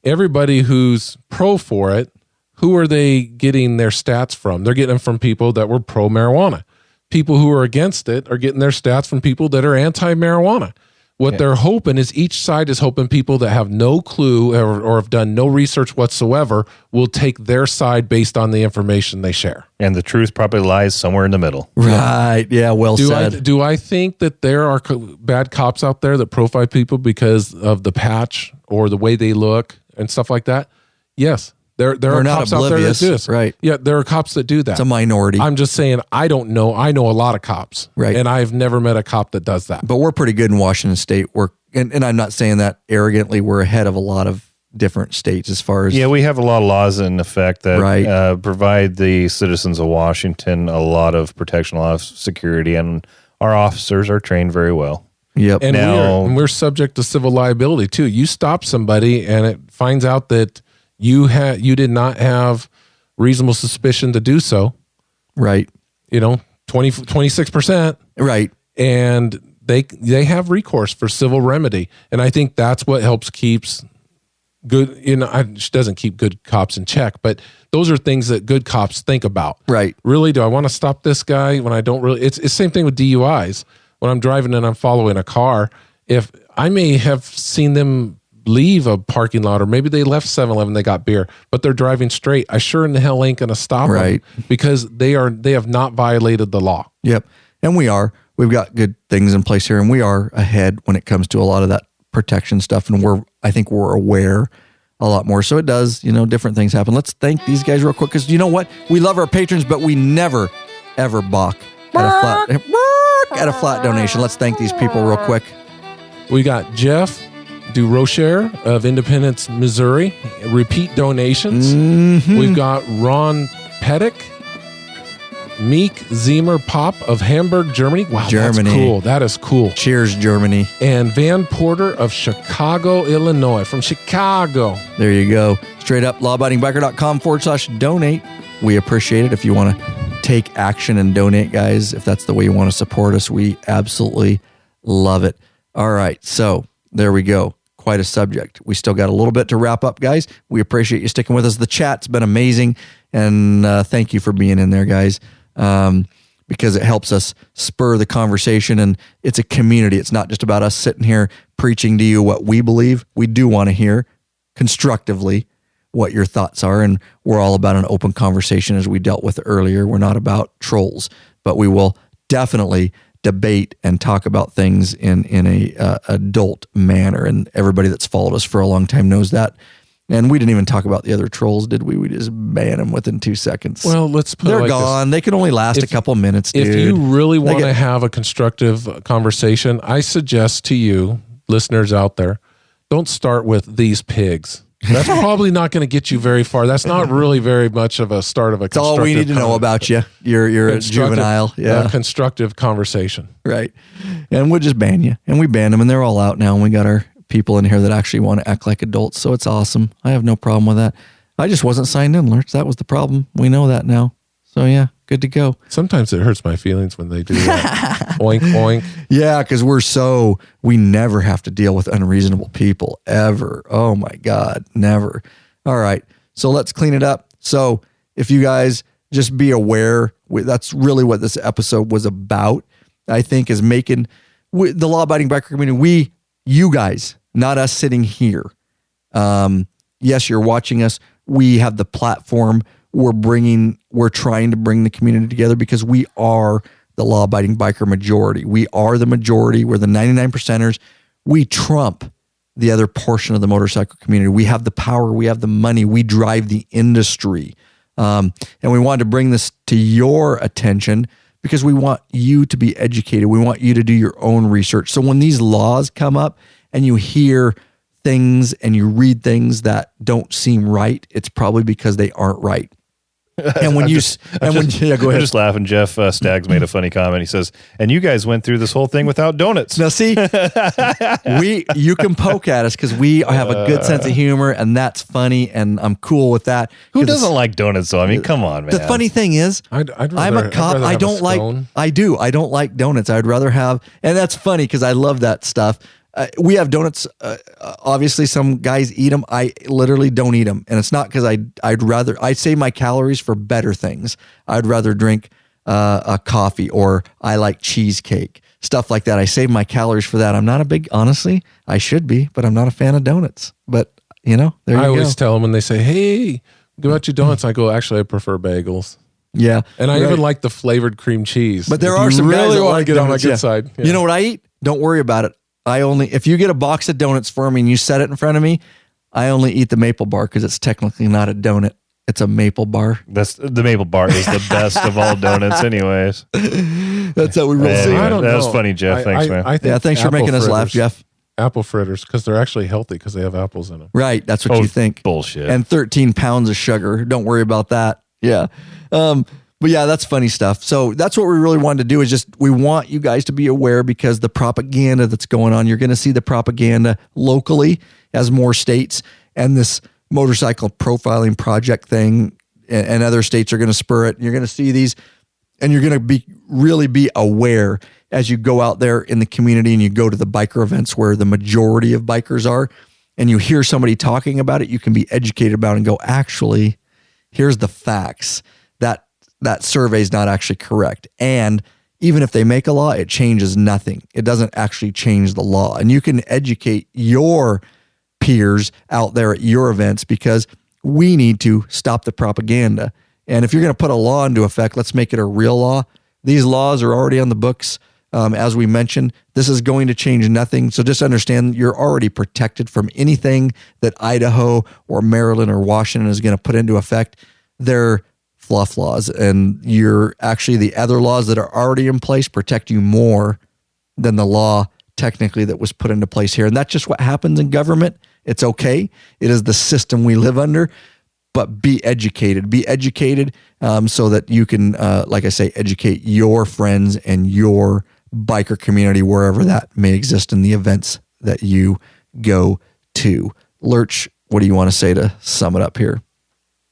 Everybody who's pro for it, who are they getting their stats from? They're getting them from people that were pro marijuana. People who are against it are getting their stats from people that are anti-marijuana. What they're hoping is each side is hoping people that have no clue or have done no research whatsoever will take their side based on the information they share. And the truth probably lies somewhere in the middle. Right. Yeah, well said. Do I think that there are bad cops out there that profile people because of the patch or the way they look and stuff like that? Yes. There are cops out there that do this. Right. Yeah, there are cops that do that. It's a minority. I'm just saying, I don't know. I know a lot of cops. Right. And I've never met a cop that does that. But we're pretty good in Washington State. And I'm not saying that arrogantly. We're ahead of a lot of different states as far as... Yeah, we have a lot of laws in effect that provide the citizens of Washington a lot of protection, a lot of security, and our officers are trained very well. Yep. And we're subject to civil liability too. You stop somebody and it finds out that you did not have reasonable suspicion to do so. Right. 26%. Right. And they have recourse for civil remedy. And I think that's what helps keeps good, it doesn't keep good cops in check, but those are things that good cops think about. Right. Really, do I want to stop this guy when I don't really? It's the same thing with DUIs. When I'm driving and I'm following a car, if I may have seen them leave a parking lot, or maybe they left 7-Eleven, they got beer, but they're driving straight, I sure in the hell ain't going to stop them because they have not violated the law. Yep. And we've got good things in place here, and we are ahead when it comes to a lot of that protection stuff. And I think we're aware a lot more. So it does, different things happen. Let's thank these guys real quick. Cause you know what? We love our patrons, but we never, ever balk at a flat donation. Let's thank these people real quick. We got Jeff DuRocher of Independence, Missouri. Repeat donations. Mm-hmm. We've got Ron Pettick, Meek Zimmer Pop of Hamburg, Germany. Wow, Germany. That's cool. That is cool. Cheers, Germany. And Van Porter of Chicago, Illinois. From Chicago. There you go. Straight up, lawabidingbiker.com/donate. We appreciate it. If you want to take action and donate, guys, if that's the way you want to support us, we absolutely love it. All right, so there we go. Quite a subject. We still got a little bit to wrap up, guys. We appreciate you sticking with us. The chat's been amazing, and thank you for being in there, guys, because it helps us spur the conversation, and it's a community. It's not just about us sitting here preaching to you what we believe. We do want to hear constructively what your thoughts are. And we're all about an open conversation, as we dealt with earlier. We're not about trolls, but we will definitely debate and talk about things in a adult manner. And everybody that's followed us for a long time knows that. And we didn't even talk about the other trolls, did we? We just banned them within 2 seconds. Well, let's put They're it like gone. They can only last a couple minutes, dude. If you really want to have a constructive conversation, I suggest to you, listeners out there, don't start with these pigs. That's probably not going to get you very far. That's not really very much of a start of a constructive. That's all we need to know about you. You're a juvenile. Yeah. Constructive conversation. Right. And we'll just ban you. And we banned them, and they're all out now. And we got our people in here that actually want to act like adults. So it's awesome. I have no problem with that. I just wasn't signed in, Lurch. That was the problem. We know that now. So yeah, good to go. Sometimes it hurts my feelings when they do that. Oink, oink. Yeah, because we never have to deal with unreasonable people ever. Oh my God, never. All right, so let's clean it up. So if you guys just be aware, that's really what this episode was about, I think, is making the law-abiding biker community, you guys, not us sitting here. Yes, you're watching us. We have the platform. We're trying to bring the community together because we are the law-abiding biker majority. We are the majority. We're the 99%ers. We trump the other portion of the motorcycle community. We have the power. We have the money. We drive the industry. And we wanted to bring this to your attention because we want you to be educated. We want you to do your own research. So when these laws come up and you hear things and you read things that don't seem right, it's probably because they aren't right. And when go ahead. I'm just laughing. Jeff Staggs made a funny comment. He says, "And you guys went through this whole thing without donuts." Now, see, you can poke at us because we have a good sense of humor, and that's funny, and I'm cool with that. Who doesn't like donuts, though? I mean, come on, man. The funny thing is, I'm a cop. I don't like donuts. I'd rather have, and that's funny because I love that stuff. We have donuts. Obviously, some guys eat them. I literally don't eat them, and it's not because I save my calories for better things. I'd rather drink a coffee, or I like cheesecake, stuff like that. I save my calories for that. I'm not a big, honestly, I should be, but I'm not a fan of donuts. But there you go. I always tell them when they say, "Hey, go out your donuts," I go, "Actually, I prefer bagels." Yeah, and I even like the flavored cream cheese. But there are some guys that want to get donuts, on my good side. Yeah. You know what I eat? Don't worry about it. If you get a box of donuts for me and you set it in front of me, I only eat the maple bar because it's technically not a donut. It's a maple bar. The maple bar is the best of all donuts anyways. That's how we roll. That was funny, Jeff. Thanks, man. Thanks for making us laugh, Jeff. Apple fritters, because they're actually healthy because they have apples in them. Right. That's what you think. Bullshit. And 13 pounds of sugar. Don't worry about that. Yeah. But yeah, that's funny stuff. So that's what we really wanted to do, is just, we want you guys to be aware, because the propaganda that's going on, you're going to see the propaganda locally as more states and this motorcycle profiling project thing and other states are going to spur it. You're going to see these, and you're going to really be aware as you go out there in the community and you go to the biker events where the majority of bikers are, and you hear somebody talking about it, you can be educated about it and go, actually, here's the facts. That survey is not actually correct. And even if they make a law, it changes nothing. It doesn't actually change the law. And you can educate your peers out there at your events, because we need to stop the propaganda. And if you're going to put a law into effect, let's make it a real law. These laws are already on the books. As we mentioned, this is going to change nothing. So just understand you're already protected from anything that Idaho or Maryland or Washington is going to put into effect. They're fluff laws, and the other laws that are already in place protect you more than the law technically that was put into place here. And that's just what happens in government. It's okay. It is the system we live under, but be educated, so that you can, like I say, educate your friends and your biker community wherever that may exist in the events that you go to. Lurch, what do you want to say to sum it up here?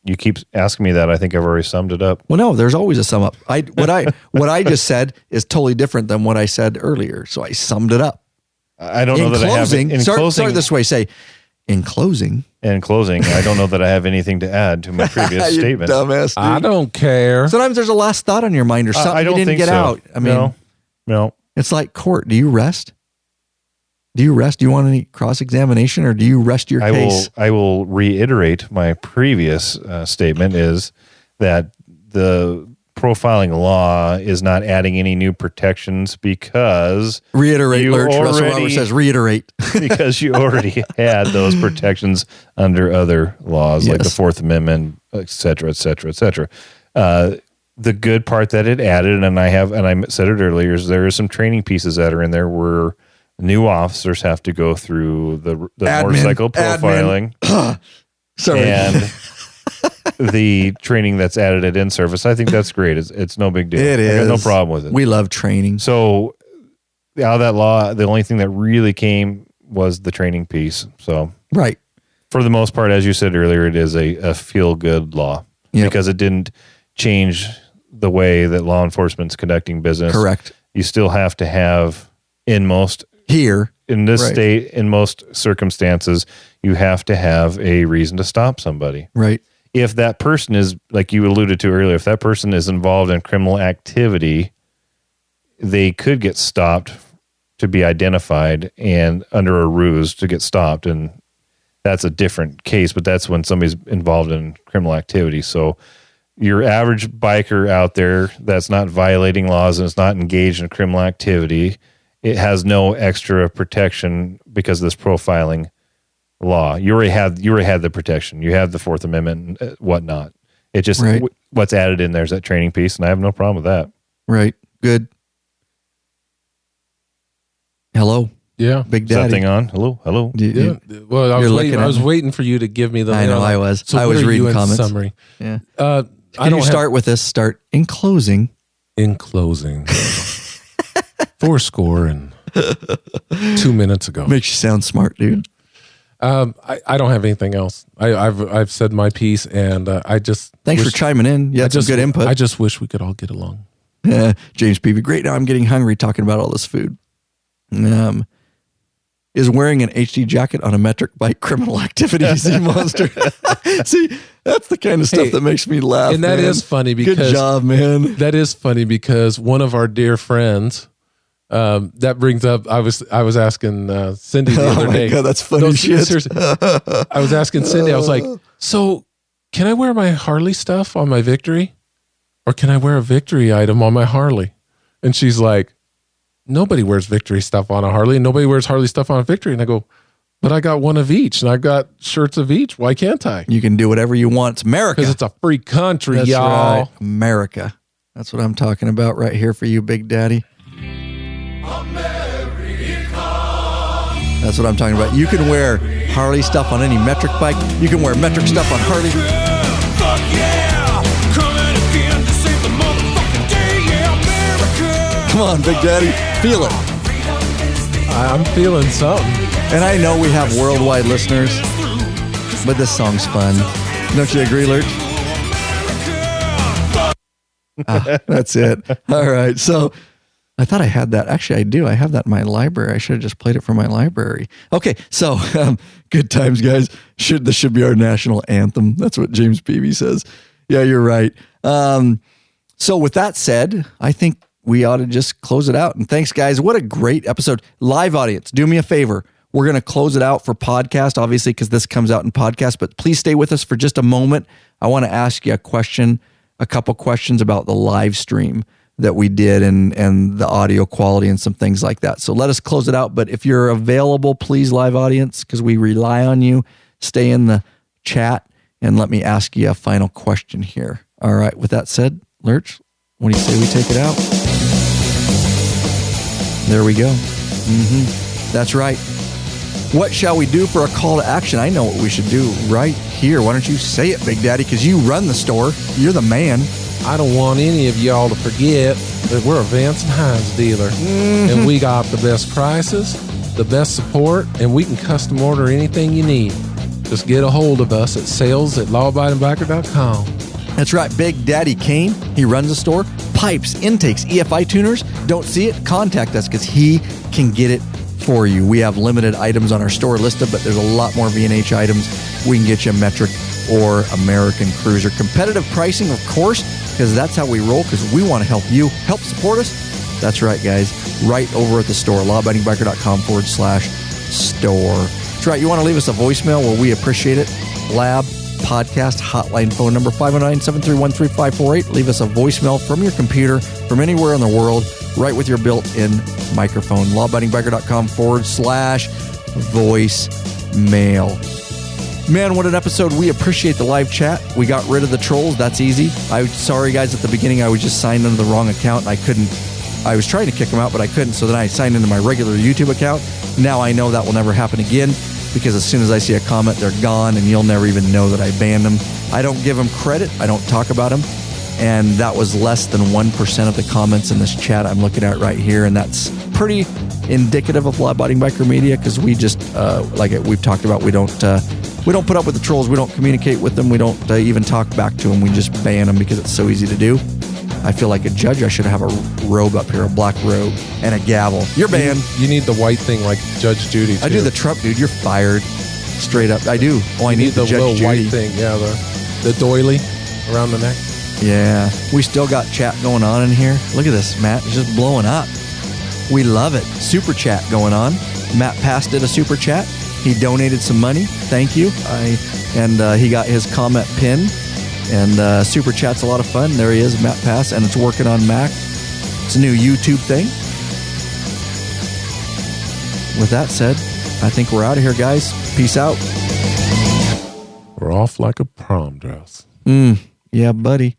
You keep asking me that. I think I've already summed it up. Well, no, there's always a sum up. What I just said is totally different than what I said earlier. So I summed it up. I don't know that I have. In closing, start this way. Say, in closing. I don't know that I have anything to add to my previous statement. Dumbass, dude. I don't care. Sometimes there's a last thought on your mind or something I don't you didn't think get so. out. I mean, no. It's like court. Do you rest? Do you rest? Do you want any cross-examination, or do you rest your case? I will reiterate my previous statement is that the profiling law is not adding any new protections because reiterate, Lurch. Russell Robert says reiterate. because you already had those protections under other laws like the Fourth Amendment, et cetera, et cetera, et cetera. The good part that it added, and I said it earlier, is there are some training pieces that are in there where new officers have to go through the motorcycle profiling. Sorry. And the training that's added at in-service. I think that's great. It's no big deal. It is. I got no problem with it. We love training. So out of that law, the only thing that really came was the training piece. So right. For the most part, as you said earlier, it is a feel-good law because it didn't change the way that law enforcement's conducting business. Correct. You still have to have in this state, in most circumstances, you have to have a reason to stop somebody. Right. If that person is, like you alluded to earlier, if that person is involved in criminal activity, they could get stopped to be identified and under a ruse to get stopped. And that's a different case, but that's when somebody's involved in criminal activity. So your average biker out there that's not violating laws and is not engaged in criminal activity, it has no extra protection because of this profiling law. You already had the protection. You have the Fourth Amendment and whatnot. It just what's added in there is that training piece, and I have no problem with that. Right. Good. Hello. Yeah. Big Daddy. Something on. Hello. Yeah. Well, I was waiting for you to give me the. I know. I was. So I was reading comments. Summary. Yeah. Can you start with this? Start in closing. In closing. 4 and 2 minutes ago. Makes you sound smart, dude. I don't have anything else. I've said my piece, and I just thanks for chiming in. You had some good input. I just wish we could all get along. James Peavy, great. Now I'm getting hungry talking about all this food. Is wearing an HD jacket on a metric bike criminal activity? You monster. See, that's the kind of stuff that makes me laugh. And that is funny because good job, man. That is funny because one of our dear friends. That brings up. I was asking Cindy the other day. God, that's funny shit. Seriously. I was asking Cindy. I was like, "So, can I wear my Harley stuff on my Victory, or can I wear a Victory item on my Harley?" And she's like, "Nobody wears Victory stuff on a Harley, and nobody wears Harley stuff on a Victory." And I go, "But I got one of each, and I've got shirts of each. Why can't I?" You can do whatever you want. It's America. Because it's a free country, that's y'all. Right. America. That's what I'm talking about right here for you, Big Daddy. That's what I'm talking about. You can wear Harley stuff on any metric bike. You can wear metric stuff on Harley. Fuck yeah! Coming again to save the motherfucking day, yeah, America! Come on, Big Daddy. Feel it. I'm feeling something. And I know we have worldwide listeners, but this song's fun. Don't you agree, Lurch? That's it. All right. So I thought I had that. Actually, I do. I have that in my library. I should have just played it from my library. Okay, so good times, guys. This should be our national anthem. That's what James Peavy says. Yeah, you're right. So with that said, I think we ought to just close it out. And thanks, guys. What a great episode. Live audience, do me a favor. We're going to close it out for podcast, obviously, because this comes out in podcast. But please stay with us for just a moment. I want to ask you a couple questions about the live stream that we did and the audio quality and some things like that. So let us close it out. But if you're available, please, live audience, because we rely on you, stay in the chat and let me ask you a final question here. All right. With that said, Lurch, what do you say we take it out? There we go. That's right. What shall we do for a call to action? I know what we should do right here. Why don't you say it, Big Daddy? Because you run the store. You're the man. I don't want any of y'all to forget that we're a Vance and Hines dealer. And we got the best prices, the best support, and we can custom order anything you need. Just get a hold of us at sales@lawabidingbiker.com. That's right, Big Daddy Kane. He runs the store. Pipes, intakes, EFI tuners. Don't see it? Contact us because he can get it for you. We have limited items on our store listed, but there's a lot more V&H items. We can get you a metric or American Cruiser. Competitive pricing, of course, because that's how we roll, because we want to help you. Help support us. That's right, guys. Right over at the store, lawabidingbiker.com/ store. That's right. You want to leave us a voicemail? Well, we appreciate it. LAB podcast hotline phone number 509-731-3548. Leave us a voicemail from your computer from anywhere in the world, right with your built-in microphone. lawabidingbiker.com/voicemail. Man, what an episode. We appreciate the live chat. We got rid of the trolls. That's easy. Sorry, guys, at the beginning, I was just signed into the wrong account. I was trying to kick them out, but I couldn't. So then I signed into my regular YouTube account. Now I know that will never happen again, because as soon as I see a comment, they're gone, and you'll never even know that I banned them. I don't give them credit. I don't talk about them. And that was less than 1% of the comments in this chat I'm looking at right here. And that's pretty indicative of law-abiding biker media, because we just, like we've talked about, we don't put up with the trolls. We don't communicate with them. We don't even talk back to them. We just ban them because it's so easy to do. I feel like a judge. I should have a robe up here, a black robe, and a gavel. You're banned. You need the white thing like Judge Judy, too. I do the Trump, dude. You're fired. Straight up. I do. Oh, I need the little Judge Judy white thing. Yeah, the doily around the neck. Yeah. We still got chat going on in here. Look at this, Matt. It's just blowing up. We love it. Super chat going on. Matt Pass did a super chat. He donated some money. Thank you. And he got his comment pinned. And super chat's a lot of fun. There he is, Matt Pass, and it's working on Mac. It's a new YouTube thing. With that said, I think we're out of here, guys. Peace out. We're off like a prom dress. Yeah, buddy.